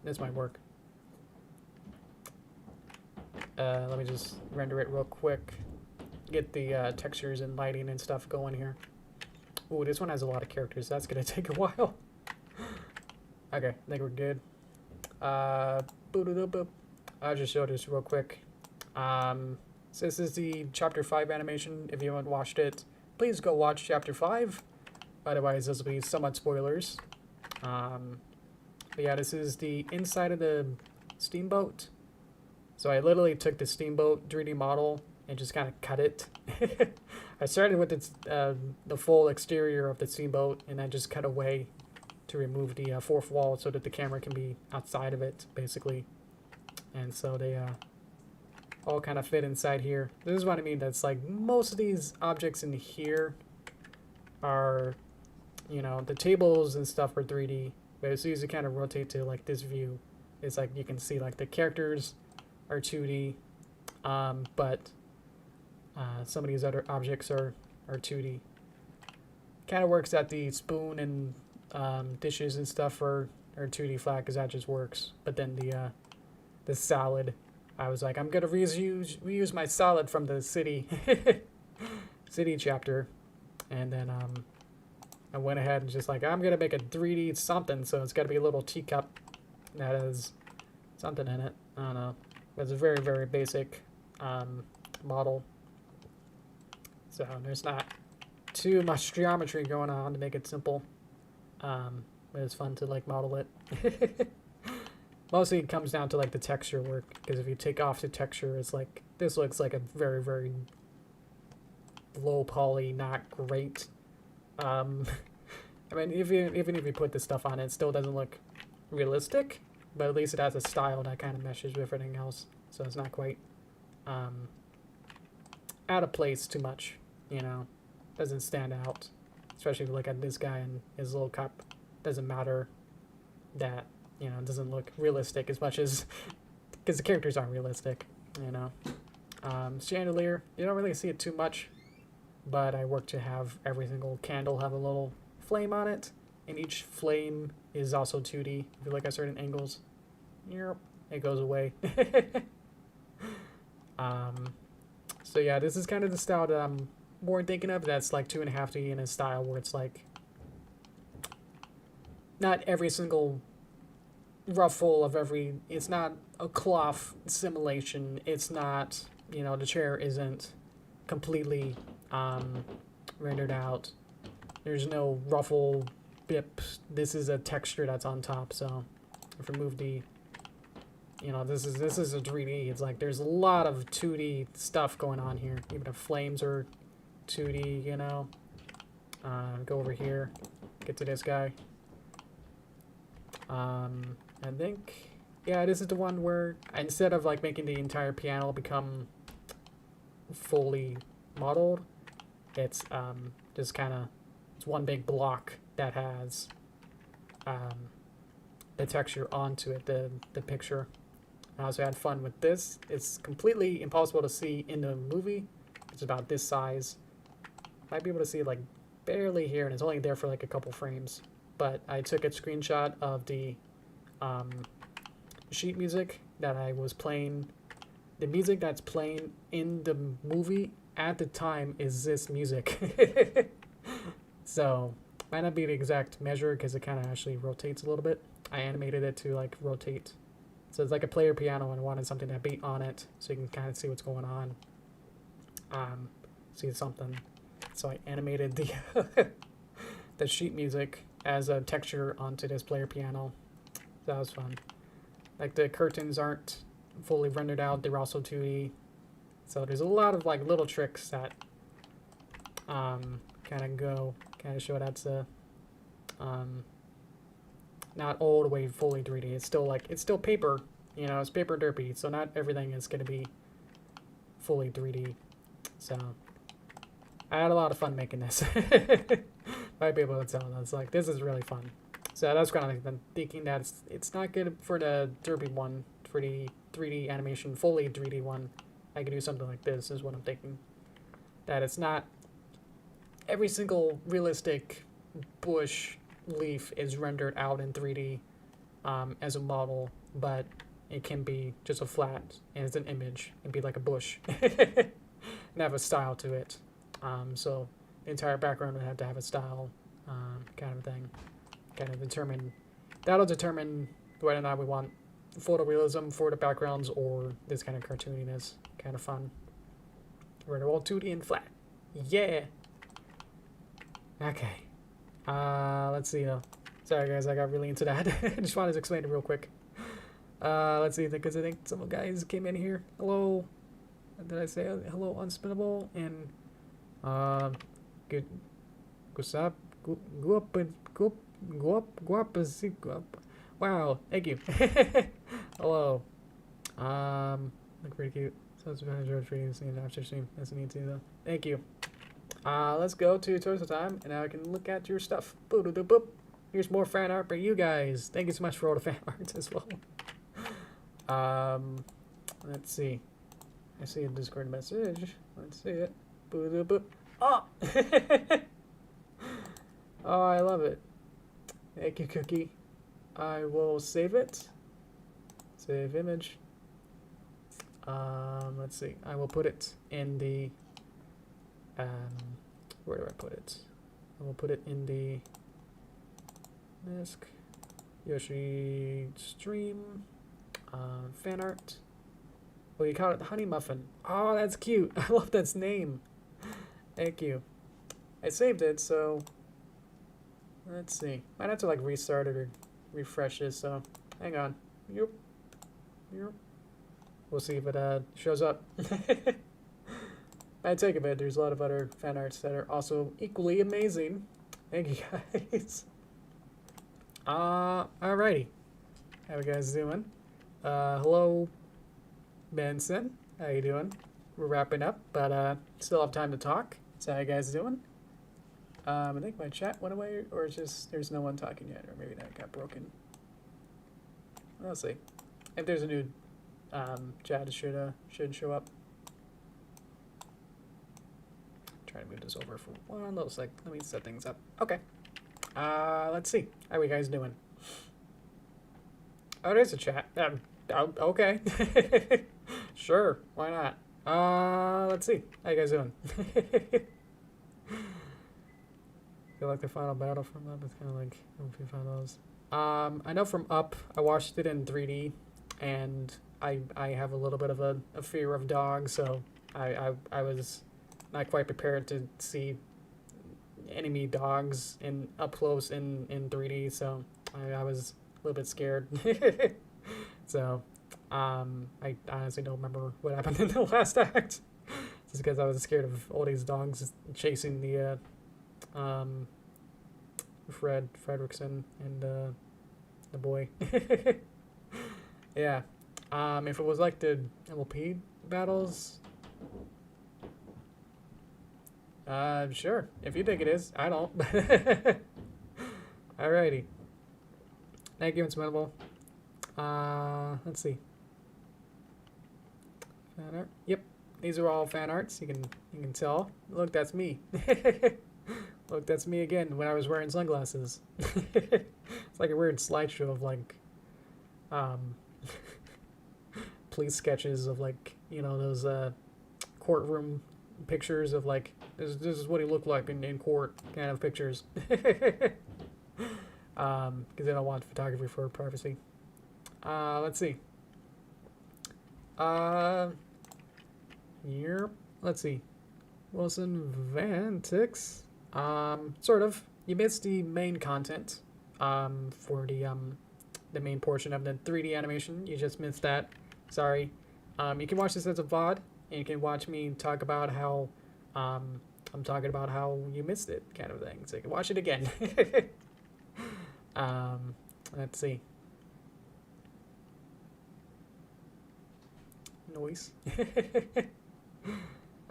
Speaker 1: This might work. Let me just render it real quick. Get the textures and lighting and stuff going here. Ooh, this one has a lot of characters. That's gonna take a while. Okay, I think we're good. I'll just show this real quick. So this is the Chapter 5 animation. If you haven't watched it, please go watch Chapter 5. Otherwise, this will be somewhat spoilers. But yeah, this is the inside of the steamboat. So I literally took the steamboat 3D model and just kind of cut it. I started with its, the full exterior of the steamboat, and then just cut away to remove the fourth wall so that the camera can be outside of it, basically. And so they all kind of fit inside here. This is what I mean. That's like most of these objects in here are, you know, the tables and stuff are 3D. But as soon as you kind of rotate to like this view, it's like you can see like the characters are 2D, but some of these other objects are 2D. Kind of works that the spoon and dishes and stuff are 2D flat because that just works. But then the salad, I was like, I'm gonna reuse my salad from the city chapter, and then I went ahead and just like, I'm gonna make a 3D something, so it's gotta be a little teacup that has something in it. I don't know. It's a very, very basic model. So there's not too much geometry going on to make it simple. But it's fun to like model it. Mostly it comes down to like the texture work, because if you take off the texture, it's like, this looks like a very, very low poly, not great. I mean, even if you put this stuff on it, it still doesn't look realistic, but at least it has a style that kind of meshes with everything else, so it's not quite out of place too much, you know. Doesn't stand out, especially if you look at this guy and his little cup. Doesn't matter that, you know, it doesn't look realistic as much as, because the characters aren't realistic, you know. Chandelier, you don't really see it too much, but I work to have every single candle have a little flame on it, and each flame is also 2D. If you look at certain angles, it goes away. So yeah, this is kind of the style that I'm more thinking of. That's like 2.5D in a style where it's like not every single ruffle of every, it's not a cloth simulation. It's not, you know, the chair isn't completely rendered out. There's no ruffle bips. This is a texture that's on top. So if we remove the, you know, this is a 3D. It's like there's a lot of 2D stuff going on here. Even the flames are 2D, you know. Go over here, get to this guy. I think, yeah, this is the one where instead of like making the entire piano become fully modeled, it's just kind of, it's one big block that has the texture onto it, the picture. I also had fun with this. It's completely impossible to see in the movie. It's about this size. Might be able to see it like barely here, and it's only there for like a couple frames. But I took a screenshot of the sheet music that I was playing. The music that's playing in the movie at the time is this music. So might not be the exact measure because it kind of actually rotates a little bit. I animated it to like rotate. So it's like a player piano, and I wanted something that beat on it so you can kind of see what's going on. See something. So I animated the the sheet music as a texture onto this player piano. So that was fun. Like the curtains aren't fully rendered out, they're also 2D. So there's a lot of like little tricks that kind of show that's not all the way fully 3D. It's still paper, you know, it's paper derpy, so not everything is gonna be fully 3D. So I had a lot of fun making this. Might be able to tell. I was like, this is really fun. So that's kind of like been thinking that it's not good for the derpy one, for the 3D animation, fully 3D one. I could do something like this, is what I'm thinking. That it's not every single realistic bush leaf is rendered out in 3D as a model, but it can be just a flat and it's an image and be like a bush and have a style to it. So the entire background would have to have a style kind of thing. That'll determine whether or not we want photorealism for the backgrounds or this kind of cartooniness, kind of fun. Where they're all 2D and flat. Yeah! Okay. Let's see though. Sorry guys, I got really into that. I just wanted to explain it real quick. Let's see, because I think some guys came in here. Hello. Did I say hello, Unspinnable? And, good. What's up? Go up. Wow, thank you. Hello. Look pretty cute. So it's been enjoyed for you seeing the after stream. That's neat too though. Thank you. Let's go to Toys of Time, and now I can look at your stuff. Boop. Here's more fan art for you guys. Thank you so much for all the fan art as well. Let's see. I see a Discord message. Let's see it. Boop. Oh! Oh, I love it. Thank you, Cookie. I will save it. Save image. Let's see. I will put it in the... where do I put it? I will put it in the disk. Yoshi stream. Fan art. Oh, you call it Honey Muffin. Oh, that's cute. I love that name. Thank you. I saved it, so let's see. Might have to like restart it or refresh this, so hang on. Yep. We'll see if it shows up. Might take a bit. There's a lot of other fan arts that are also equally amazing. Thank you guys. Alrighty. How you guys doing? Hello, Benson. How you doing? We're wrapping up, but still have time to talk. So how you guys doing? I think my chat went away, or it's just there's no one talking yet, or maybe that got broken. We'll see. If there's a new chat, it should show up. Try to move this over for one little sec. Let me set things up. Okay. Let's see. How are you guys doing? Oh, there's a chat. Okay. Sure. Why not? Let's see. How you guys doing? Feel like the final battle from Up is kind of like a few finals. I know from Up, I watched it in 3D, and I have a little bit of a fear of dogs, so I was not quite prepared to see enemy dogs up close in 3D, so I was a little bit scared. So I honestly don't remember what happened in the last act, just because I was scared of all these dogs chasing the Fredrickson and the boy. Yeah. If it was like the MLP battles, sure. If you think it is, I don't. Alrighty. Thank you, Instrumentable. Let's see. Fan art. Yep, these are all fan arts. You can tell. Look, that's me. Look, that's me again when I was wearing sunglasses. It's like a weird slideshow of like, police sketches of like, you know, those courtroom pictures of like this is what he looked like in court kind of pictures. Because they don't want photography for privacy. Let's see. Yep. Let's see. Wilson Vantix. Sort of. You missed the main content for the the main portion of the 3D animation. You just missed that. Sorry. You can watch this as a VOD, and you can watch me talk about how I'm talking about how you missed it, kind of thing. So you can watch it again. Let's see. Noise.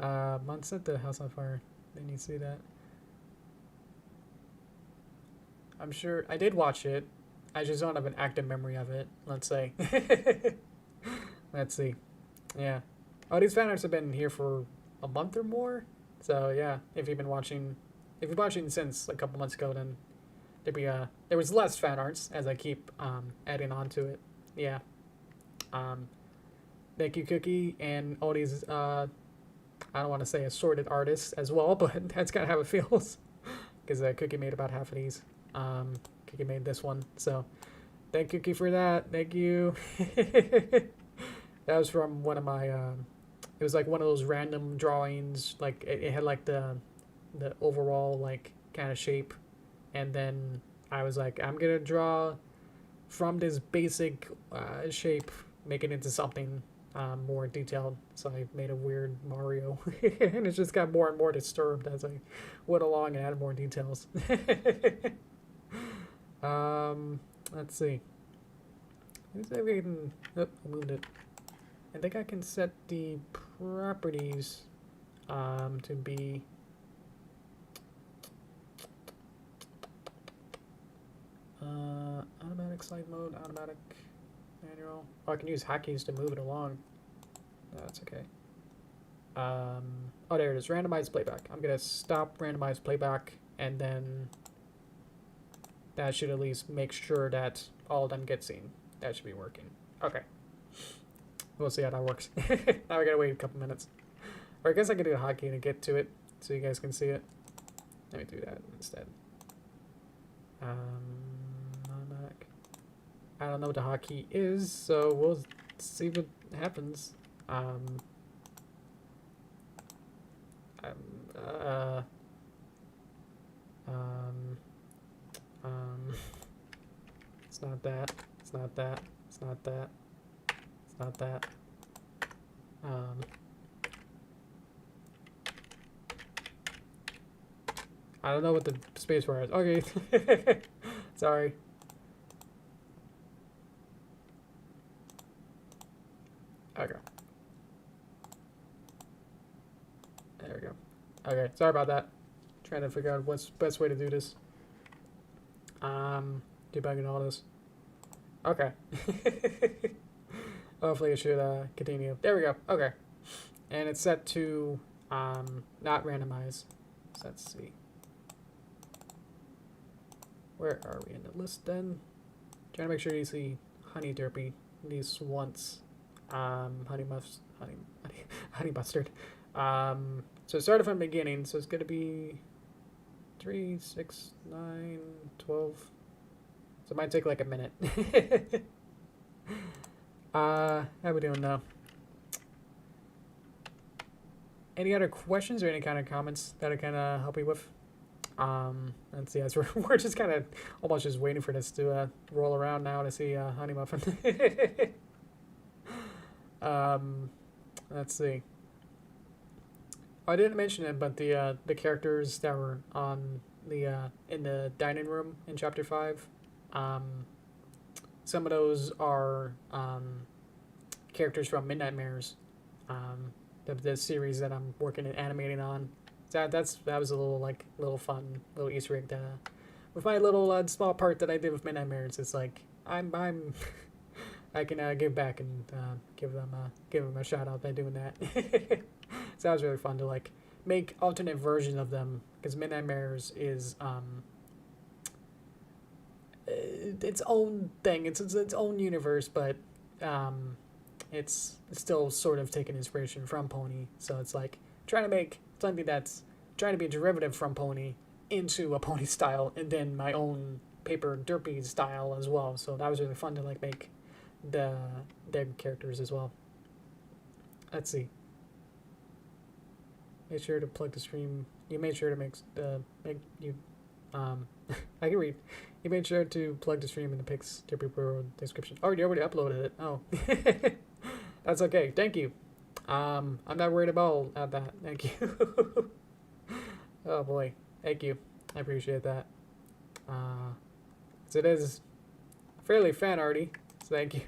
Speaker 1: Mom set the house on fire. Didn't you see that? I'm sure I did watch it. I just don't have an active memory of it, let's say. Let's see. Yeah. Oh, these fan arts have been here for a month or more. So yeah, if you've been watching since a couple months ago, then there was less fan arts as I keep adding on to it. Yeah. Thank you, Cookie, and all these I don't want to say assorted artists as well, but that's kind of how it feels. Because Cookie made about half of these. Cookie made this one, so thank Cookie for that. Thank you. That was from one of my. It was like one of those random drawings. Like it had like the overall like kind of shape, and then I was like, I'm gonna draw from this basic shape, make it into something more detailed. So I made a weird Mario, and it just got more and more disturbed as I went along and added more details. Let's see. Let's see if we can. Oh, I moved it. I think I can set the properties to be automatic slide mode, automatic manual. Oh, I can use hotkeys to move it along. No, that's okay. Oh, there it is. Randomized playback. I'm gonna stop randomized playback, and then that should at least make sure that all of them get seen. That should be working. Okay. We'll see how that works. Now we gotta wait a couple minutes. Or I guess I can do a hotkey to get to it so you guys can see it. Let me do that instead. Automatic. I don't know what the hotkey is, so we'll see what happens. It's not that. It's not that. It's not that. It's not that. I don't know what the spacebar is. Okay. Sorry. Okay. There we go. Okay, sorry about that. Trying to figure out what's the best way to do this. Debugging all this. Okay. Hopefully it should continue. There we go. Okay. And it's set to not randomize. So let's see. Where are we in the list then? Trying to make sure you see honey derpy at least once. Honey mustard. So it started from the beginning, so it's gonna be 3, 6, 9, 12. So it might take like a minute. How we doing now? Any other questions or any kind of comments that I can help you with? Let's see, as we're just kind of almost just waiting for this to roll around now to see Honey Muffin. Let's see. I didn't mention it, but the characters that were on the in the dining room in Chapter 5, some of those are characters from Midnight Mares, the series that I'm working and animating on. That was a little fun little Easter egg with my little small part that I did with Midnight Mares. It's like I'm I can give back and give them a shout out by doing that. So that was really fun to like make alternate versions of them, because Midnight Mares is its own thing. It's its own universe, but it's still sort of taking inspiration from Pony. So it's like trying to make something that's trying to be a derivative from Pony into a Pony style, and then my own paper derpy style as well. So that was really fun to like make their characters as well. Let's see. Make sure to plug the stream. You made sure to make I can read. He made sure to plug the stream in the pics Derpy description. Oh, you already uploaded it. Oh. That's okay. Thank you. I'm not worried about that. Thank you. Oh boy. Thank you. I appreciate that. 'Cause it is fairly fan arty. So thank you.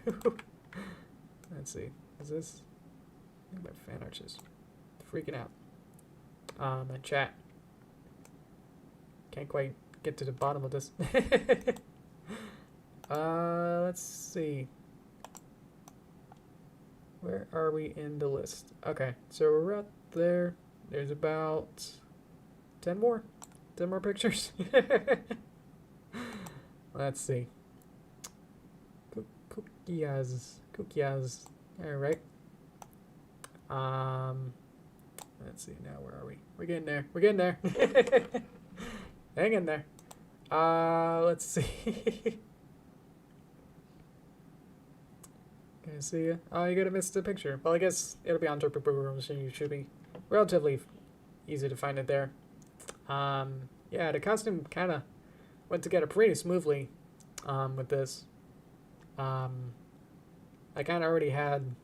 Speaker 1: Let's see. Is this? I think my fan art's just freaking out. My chat. Can't quite get to the bottom of this. Let's see. Where are we in the list? Okay, so we're up there. There's about 10 more. 10 more pictures. Let's see. Cookies. Cookies. Alright. Let's see now, where are we? We're getting there. We're getting there. Hang in there. Let's see. Can I see you? Oh, you're gonna miss the picture. Well, I guess it'll be on Derpy Hooves, so you should be relatively easy to find it there. Yeah, the costume kind of went together pretty smoothly with this. I kind of already had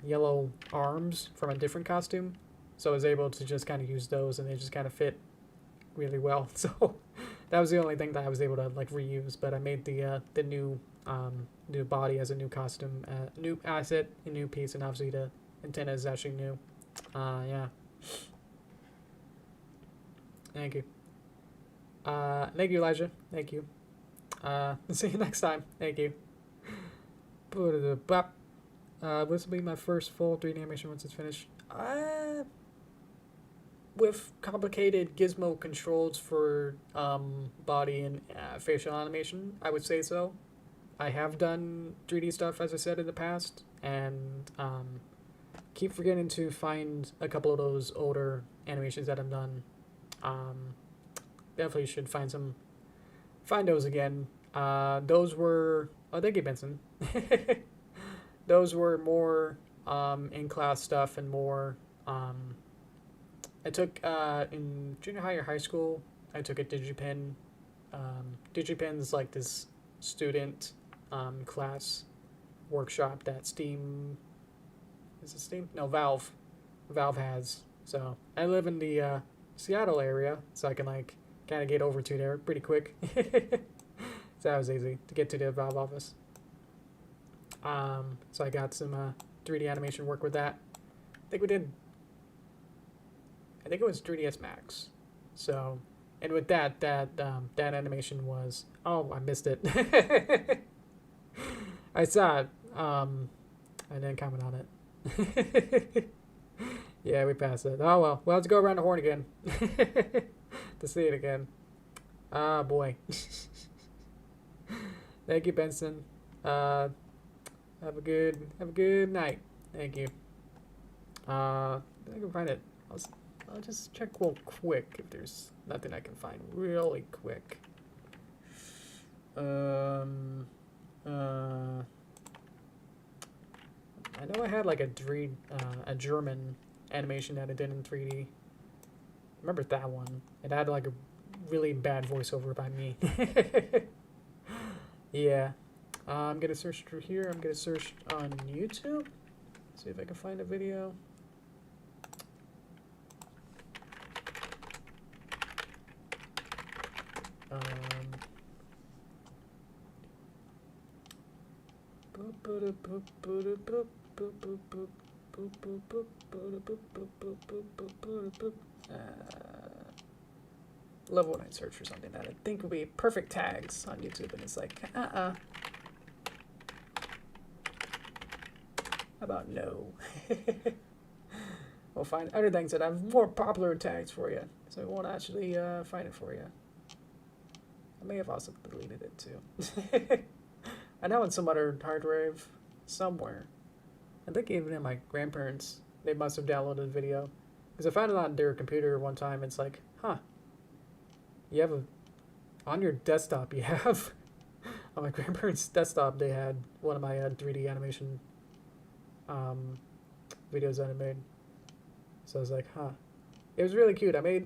Speaker 1: yellow arms from a different costume, so I was able to just kind of use those, and they just kind of fit really well. So that was the only thing that I was able to like reuse. But I made the new new body as a new costume, new asset, a new piece, and obviously the antenna is actually new. Yeah. Thank you. Thank you, Elijah. Thank you. See you next time. Thank you. This will be my first full 3D animation once it's finished. With complicated gizmo controls for body and facial animation, I would say so. I have done 3D stuff, as I said, in the past, and keep forgetting to find a couple of those older animations that I've done. Definitely should find those again. Those were, oh, thank you, Benson. Those were more in-class stuff and more, I took, in junior high or high school, I took a DigiPen. DigiPen's like this student class workshop that Steam, is it Steam? No, Valve has. So I live in the Seattle area, so I can like kind of get over to there pretty quick. So that was easy to get to the Valve office. So I got some 3D animation work with that. I think it was 3ds Max. So, and with that animation was, oh, I missed it. I saw it. I didn't comment on it. Yeah, we passed it. Oh well, we'll have to go around the horn again to see it again. Ah, boy. Thank you, Benson. Have a good night. Thank you. I can find it. I'll just check real quick if there's nothing I can find really quick. I know I had like a German animation that I did in 3D. Remember that one? It had like a really bad voiceover by me. Yeah. I'm gonna search through here. I'm gonna search on YouTube. See if I can find a video. Love when I search for something that I think would be perfect tags on YouTube, and it's like, How about no? We'll find other things that have more popular tags for you, so it won't actually find it for you. I may have also deleted it too. I know in some other hard drive somewhere. I think even in my grandparents, they must have downloaded the video. Because I found it on their computer one time. It's like, huh. You have on your desktop, you have, on my grandparents' desktop, they had one of my 3D animation videos that I made. So I was like, huh. It was really cute. I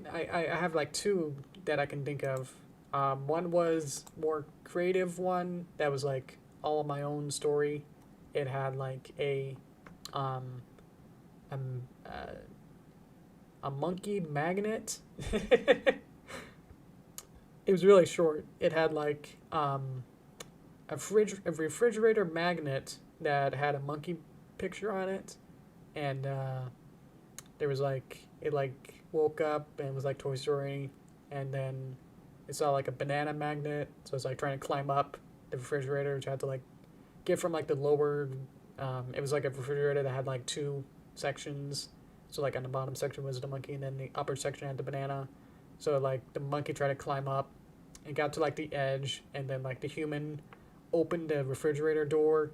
Speaker 1: have like two that I can think of One was more creative one that was like all of my own story. It had like um, a monkey magnet. It was really short. It had like a refrigerator magnet that had a monkey picture on it, and there was like it like woke up and was like Toy Story, and then it saw like a banana magnet, so it's like trying to climb up the refrigerator, which I had to like get from like the lower. It was like a refrigerator that had like two sections. So like on the bottom section was the monkey, and then the upper section had the banana. So like the monkey tried to climb up and got to like the edge, and then like the human opened the refrigerator door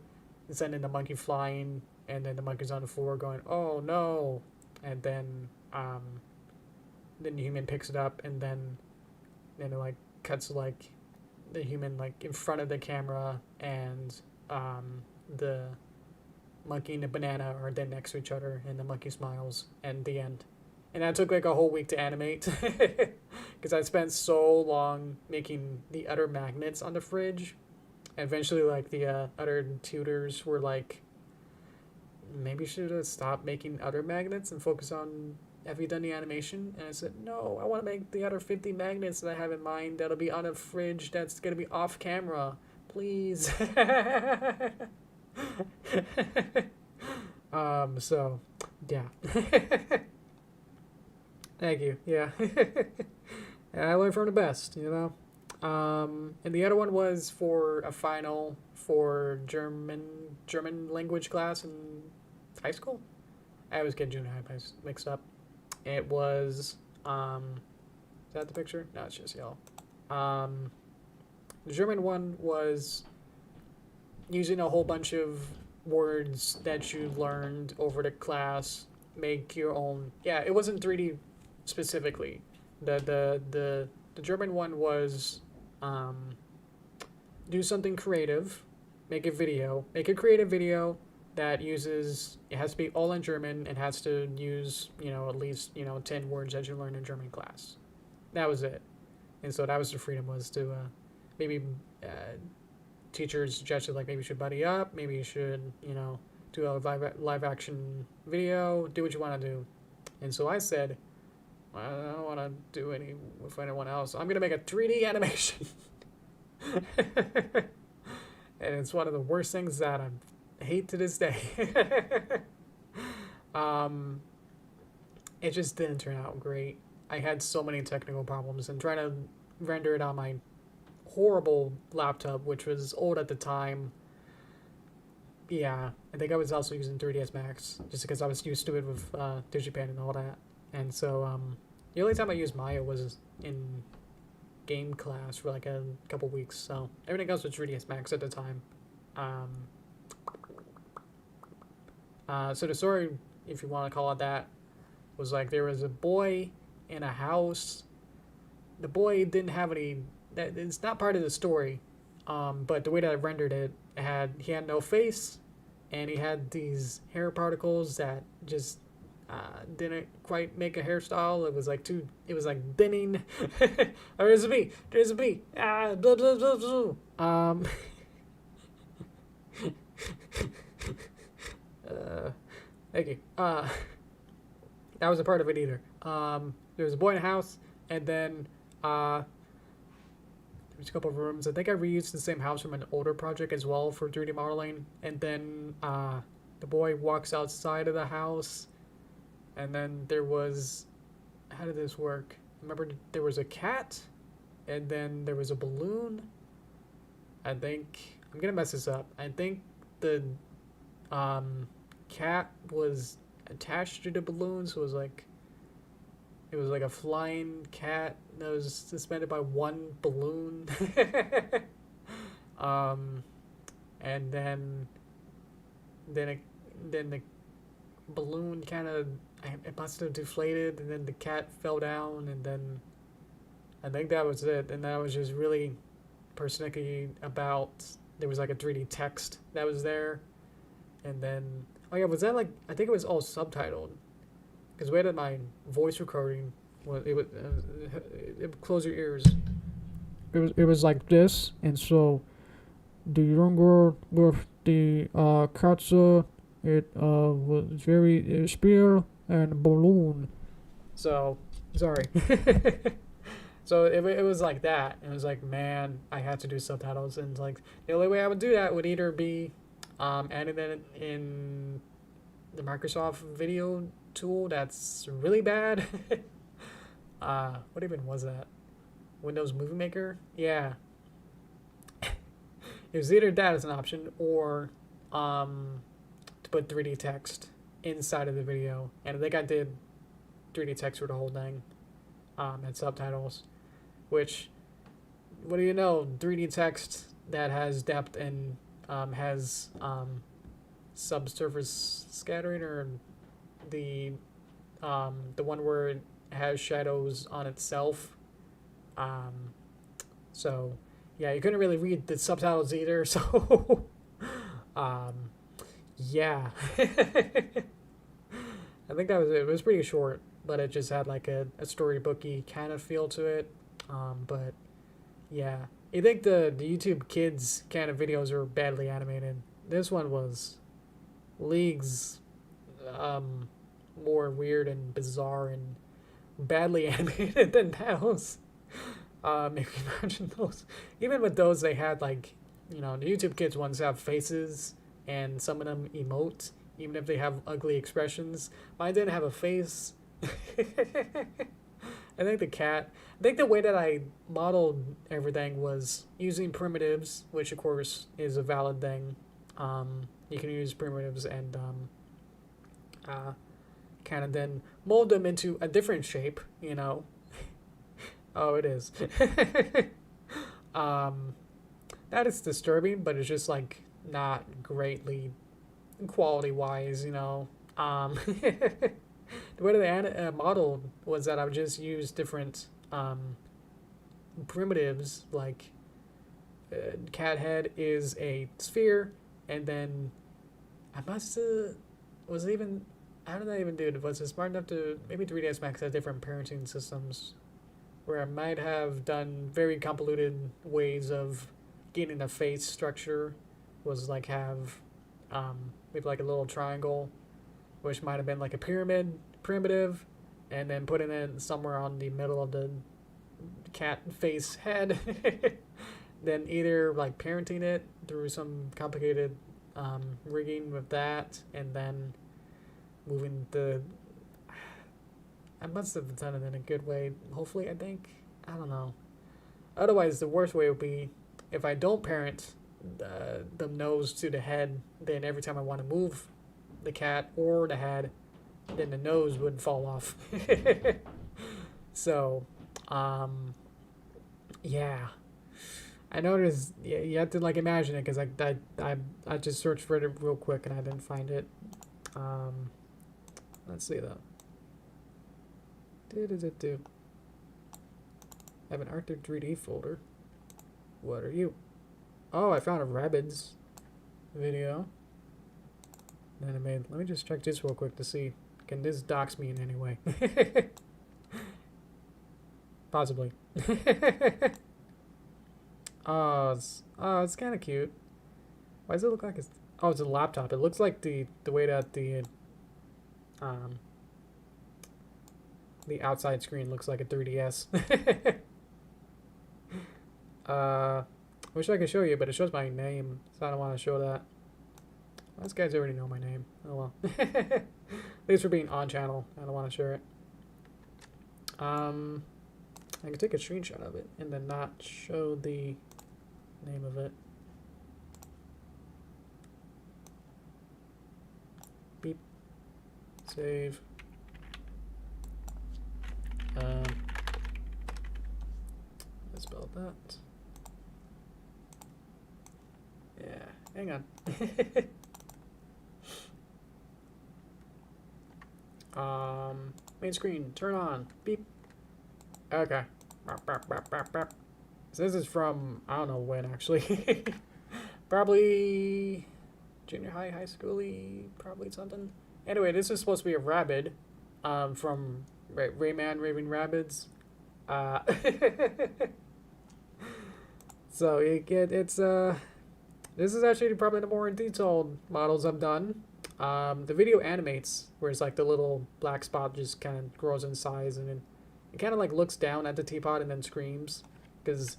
Speaker 1: and sending the monkey flying, and then the monkey's on the floor going, "Oh no!" And then the human picks it up, and then it like cuts to like the human like in front of the camera, and the monkey and the banana are then next to each other, and the monkey smiles, and the end. And that took like a whole week to animate because I spent so long making the other magnets on the fridge. And eventually, like the other tutors were like, maybe you should have stopped making other magnets and focus on, have you done the animation? And I said, no, I want to make the other 50 magnets that I have in mind that'll be on a fridge that's going to be off camera. Please. So, yeah. Thank you. Yeah. I learned from the best, you know. And the other one was for a final for German language class in high school. I always get junior high mixed up. It was is that the picture? No, it's just yellow. The German one was using a whole bunch of words that you learned over the class, make your own. Yeah, it wasn't 3D specifically. The German one was do something creative, make a creative video that uses, it has to be all in German and has to use, at least, 10 words that you learned in German class. That was it. And so that was the freedom, was to maybe teachers suggested like maybe you should buddy up, maybe you should, do a live action video, do what you want to do. And so I said, I don't want to do any with anyone else. I'm going to make a 3D animation. And it's one of the worst things that I hate to this day. It just didn't turn out great. I had so many technical problems, and trying to render it on my horrible laptop, which was old at the time. Yeah, I think I was also using 3ds Max just because I was used to it with Digipan and all that. And so the only time I used Maya was in game class for like a couple weeks. So everything else was 3ds Max at the time. So the story, if you want to call it that, was like there was a boy in a house. The boy didn't have any. It's not part of the story, but the way that I rendered it, he had no face, and he had these hair particles that just didn't quite make a hairstyle. It was like thinning. There's a bee. Blah, blah, blah, blah. Thank you. That was a part of it either. There was a boy in a house, and then there's a couple of rooms. I think I reused the same house from an older project as well for 3D modeling. And then the boy walks outside of the house, and then there was, how did this work? Remember, there was a cat, and then there was a balloon. I think, I'm gonna mess this up. I think the cat was attached to the balloon, so it was like a flying cat that was suspended by one balloon. And then the balloon kind of, it must have deflated, and then the cat fell down, and then I think that was it. And that was just really persnickety about, there was like a 3D text that was there. And then, oh yeah, was that like, I think it was all subtitled. Because the way that my voice recording was, it would close your ears.
Speaker 2: it was like this, and so the younger with the katsu, it was very spear and balloon.
Speaker 1: So sorry. So it was like that. It was like, man, I had to do subtitles, and like the only way I would do that would either be edited in the Microsoft Video tool that's really bad. What even was that? Windows Movie Maker? Yeah. It was either that as an option, or to put 3D text inside of the video. And I think I did 3D text for the whole thing, and subtitles. Which, what do you know? 3D text that has depth and has subsurface scattering, or the one where it has shadows on itself. So yeah, you couldn't really read the subtitles either. So yeah, I think that was it. It was pretty short, but it just had like a storybooky kind of feel to it. But yeah, I think the YouTube Kids kind of videos are badly animated. This one was leagues more weird and bizarre and badly animated than those. If you imagine those, even with those, they had like, the YouTube Kids ones have faces, and some of them emote, even if they have ugly expressions. Mine didn't have a face. I think the way that I modeled everything was using primitives, which of course is a valid thing. You can use primitives and kind of then mold them into a different shape, Oh, it is. That is disturbing, but it's just like not greatly quality-wise, The way they modeled was that I would just use different primitives, like cat head is a sphere, and then I must have, was it even, how did I even do it? Was it smart enough to, maybe 3ds Max had different parenting systems, where I might have done very convoluted ways of getting a face structure, was like have maybe like a little triangle, which might have been like a pyramid primitive, and then putting it somewhere on the middle of the cat face head. Then either like parenting it through some complicated rigging with that, and then moving the, I must have done it in a good way, hopefully, I think. I don't know. Otherwise, the worst way would be if I don't parent the nose to the head, then every time I want to move the cat or the head, then the nose would fall off. So, yeah. I noticed, yeah, you have to like imagine it, because I just searched for it real quick and I didn't find it. Let's see though. I have an Arctic 3D folder. What are you? Oh, I found a Rabbids video. Then I made, let me just check this real quick to see, can this dox me in any way? Possibly. It's kind of cute. Why does it look like it's, oh, it's a laptop. It looks like the way that the outside screen looks like a 3DS. Wish I could show you, but it shows my name, so I don't want to show that. Those guys already know my name. Oh well. Thanks for being on channel. I don't want to share it. I can take a screenshot of it and then not show the name of it. Beep. Save. Let's spell that. Yeah, hang on. Main screen, turn on. Beep. Okay. So this is from, I don't know when actually. Probably junior high, high schooly, probably something. Anyway, this is supposed to be a rabbit from Rayman Raving Rabbids. So it's this is actually probably the more detailed models I've done. The video animates, where it's like the little black spot just kind of grows in size, and then it kind of like looks down at the teapot and then screams. Because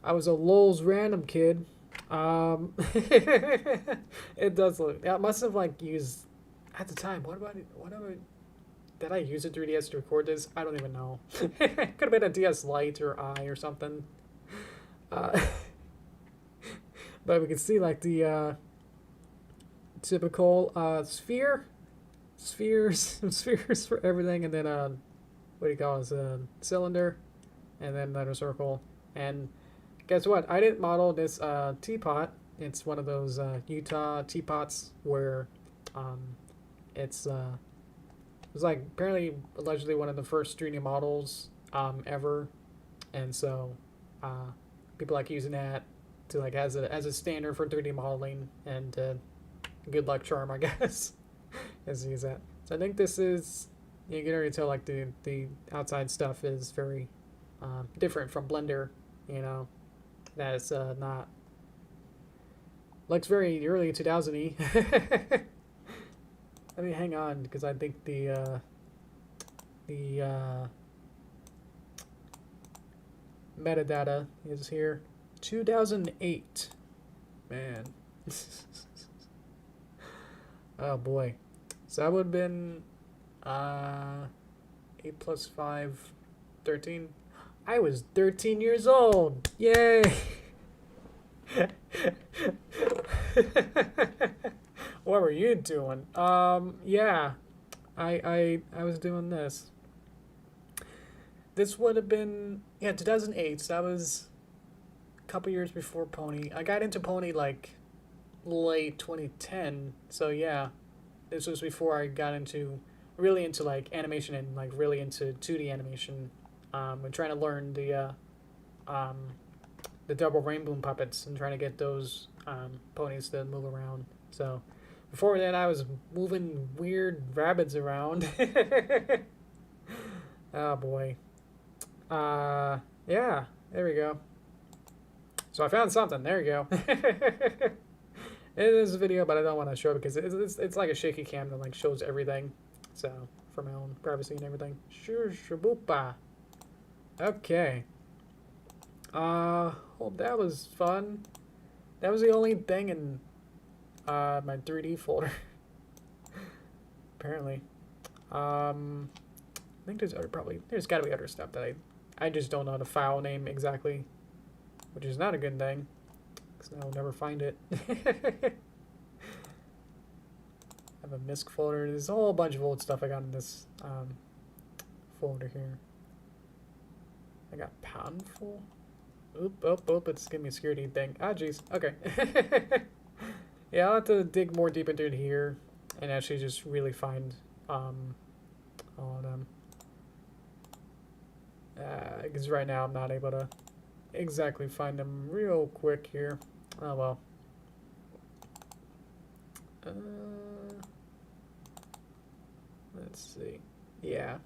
Speaker 1: I was a LOL's random kid. It does look. I must have like used at the time. What about it? Did I use a 3DS to record this? I don't even know. Could have been a DS Lite or I or something. Uh, but we can see like the typical spheres for everything, and then what do you call it? A cylinder, and then another circle. And guess what? I didn't model this teapot. It's one of those Utah teapots where it's it was like apparently allegedly one of the first 3D models ever, and so people like using that to like as a standard for 3D modeling, and good luck charm, I guess. As use that. So I think this is, you can already tell like the outside stuff is very different from Blender. You know, that is not, looks very early 2000-y. Let me hang on, because I think the metadata is here. 2008. Man. Oh boy. So that would have been 8 plus 5, 13. I was 13 years old. Yay! What were you doing? Yeah. I was doing this. This would have been, yeah, 2008. So that was a couple years before Pony. I got into Pony like late 2010. So yeah, this was before I got really into like animation and like really into 2D animation. I'm trying to learn the double rainbow puppets and trying to get those ponies to move around. So before that, I was moving weird rabbits around. Oh boy. Yeah, there we go. So I found something. There you go. It is a video, but I don't want to show it because it's like a shaky cam that like shows everything. So for my own privacy and everything. Sure, shaboopa. Okay. Hope that was fun. That was the only thing in my 3D folder. Apparently. I think there's got to be other stuff that I just don't know the file name exactly, which is not a good thing, because I'll never find it. I have a MISC folder. There's a whole bunch of old stuff I got in this folder here. I got Poundful. Oop, it's giving me a security thing. Ah, jeez. Okay. Yeah, I'll have to dig more deep into it here and actually just really find all of them. Because right now I'm not able to exactly find them real quick here. Oh well. Let's see. Yeah.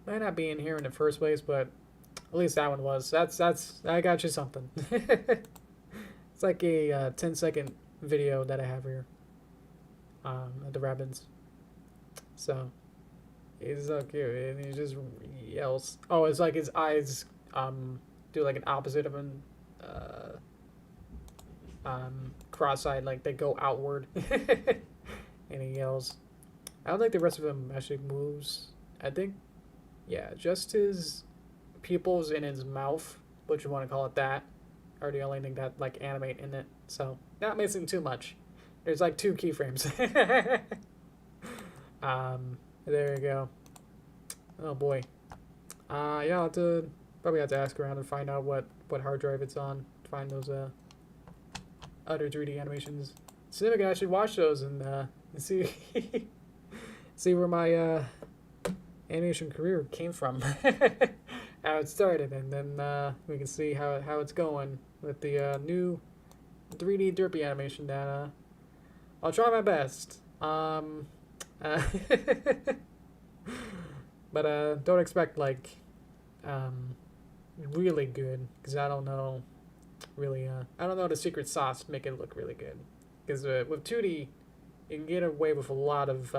Speaker 1: Might not be in here in the first place, but at least that one was. That's I got you something. It's like a 10-second video that I have here. At the rabbits. So he's so cute, and he just yells. Oh, it's like his eyes do like an opposite of an cross-eyed, like they go outward. And he yells. I don't think the rest of him actually moves. I think, yeah, just his pupils in his mouth, what you want to call it, that are the only thing that like animate in it. So not missing too much. There's like 2 keyframes. There you go. Oh boy. Yeah, I'll have to probably have to ask around and find out what hard drive it's on. Find those other 3D animations. So then we can actually watch those and see see where my animation career came from. How it started, and then we can see how it's going with the new 3D Derpy animation that I'll try my best. But don't expect like really good, because I don't know really, I don't know the secret sauce to make it look really good. Because with 2D, you can get away with a lot of,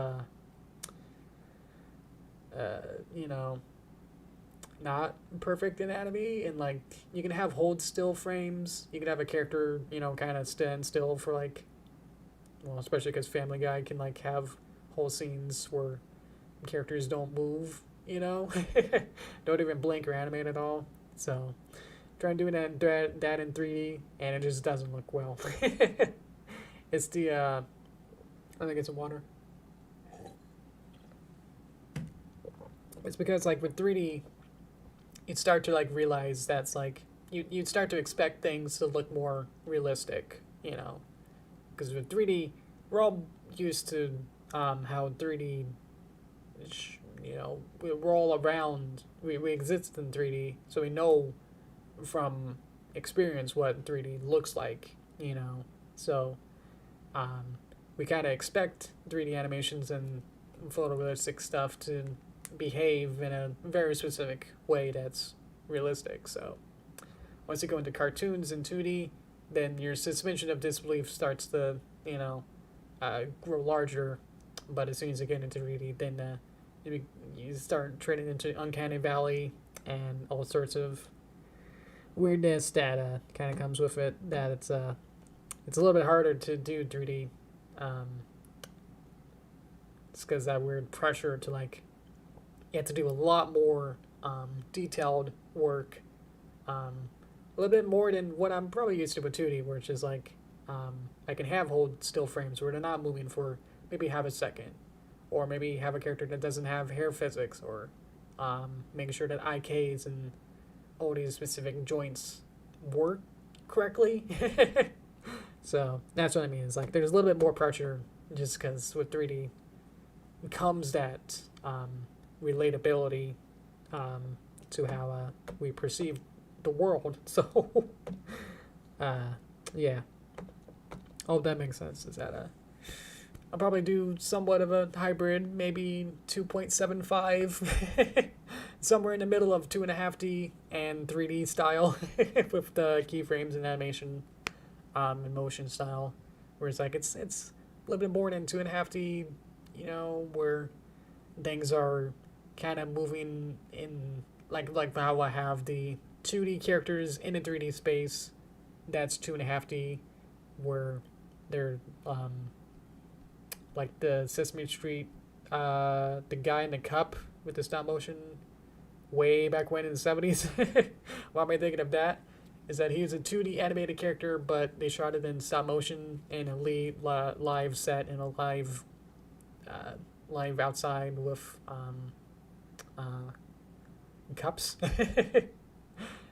Speaker 1: you know, not perfect anatomy, and like you can have hold still frames. You can have a character, you know, kind of stand still for like, well, especially because Family Guy can like have whole scenes where characters don't move, you know, don't even blink or animate at all. So trying doing that in 3D, and it just doesn't look well. It's the I think it's water. It's because like with 3D, you'd start to like realize that's like you'd start to expect things to look more realistic, you know, because with 3D, we're all used to how 3D, you know, we're all around. We exist in 3D, so we know from experience what 3D looks like, you know. So we kind of expect 3D animations and photorealistic stuff to behave in a very specific way that's realistic. So once you go into cartoons in 2D, then your suspension of disbelief starts to, you know, grow larger. But as soon as you get into 3D, then you start trading into Uncanny Valley and all sorts of weirdness that kind of comes with it. That it's a little bit harder to do 3D. It's because that weird pressure to like, you have to do a lot more detailed work, a little bit more than what I'm probably used to with 2D, which is like I can have hold still frames where they're not moving for maybe half a second, or maybe have a character that doesn't have hair physics, or making sure that IKs and all these specific joints work correctly. So that's what I mean. It's like there's a little bit more pressure just because with 3D comes that relatability to how we perceive the world. So yeah, all of that makes sense. Is that I'll probably do somewhat of a hybrid, maybe 2.75, somewhere in the middle of 2.5D and 3D style with the keyframes and animation and motion style, where it's like it's a little bit more than 2.5D, you know, where things are kind of moving in like how I have the 2D characters in a 3D space. That's 2.5D, where they're like the Sesame Street, the guy in the cup with the stop motion way back when in the 70s. Why am I thinking of that? Is that he was a 2D animated character, but they shot it in stop motion in a live set in a live outside with cups.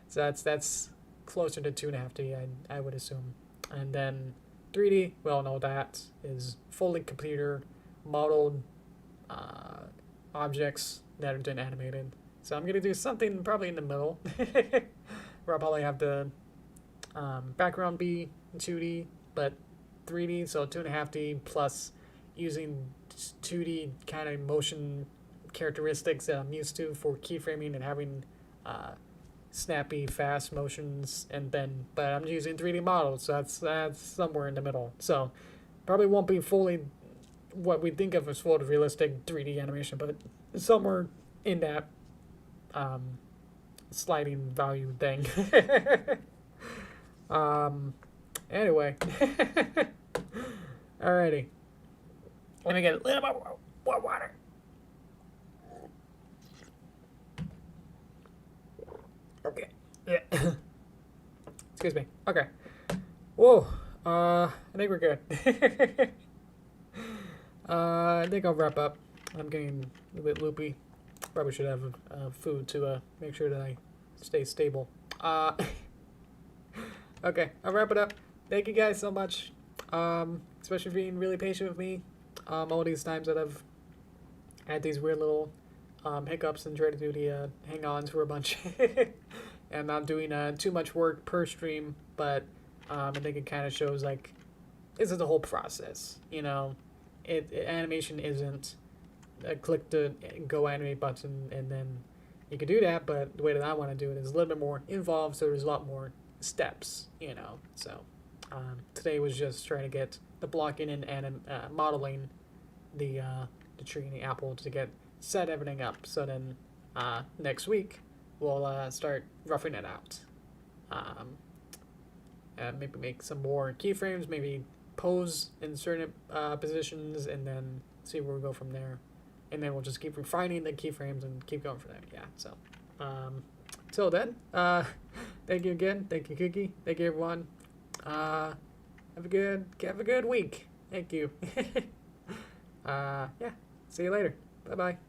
Speaker 1: So that's closer to 2.5D, I would assume. And then 3D, well, no, that is fully computer modeled objects that are then animated. So I'm gonna do something probably in the middle, where I'll probably have the background be 2D, but 3D, so 2.5D plus using 2D kind of motion characteristics that I'm used to for keyframing and having snappy, fast motions, and then but I'm using 3D models, so that's somewhere in the middle. So probably won't be fully what we think of as photorealistic 3D animation, but somewhere in that sliding value thing. Anyway, alrighty. Let me get a little more water. Okay. Yeah. Excuse me. Okay. Whoa. I think we're good. I think I'll wrap up. I'm getting a bit loopy. Probably should have food to make sure that I stay stable. Okay, I'll wrap it up. Thank you guys so much, especially for being really patient with me all these times that I've had these weird little hiccups and tried to do the hang-ons for a bunch. And I'm not doing too much work per stream, but I think it kind of shows like this is the whole process, you know. Animation isn't click the go animate button and then you can do that, but the way that I want to do it is a little bit more involved, so there's a lot more steps, you know. So today was just trying to get the blocking and modeling the tree and the apple to get set everything up. So then next week we'll start roughing it out. Maybe make some more keyframes, maybe pose in certain positions, and then see where we go from there. And then we'll just keep refining the keyframes and keep going from there. Yeah. So till then, thank you again. Thank you, Cookie. Thank you, everyone. Have a good week. Thank you. Yeah. See you later. Bye bye.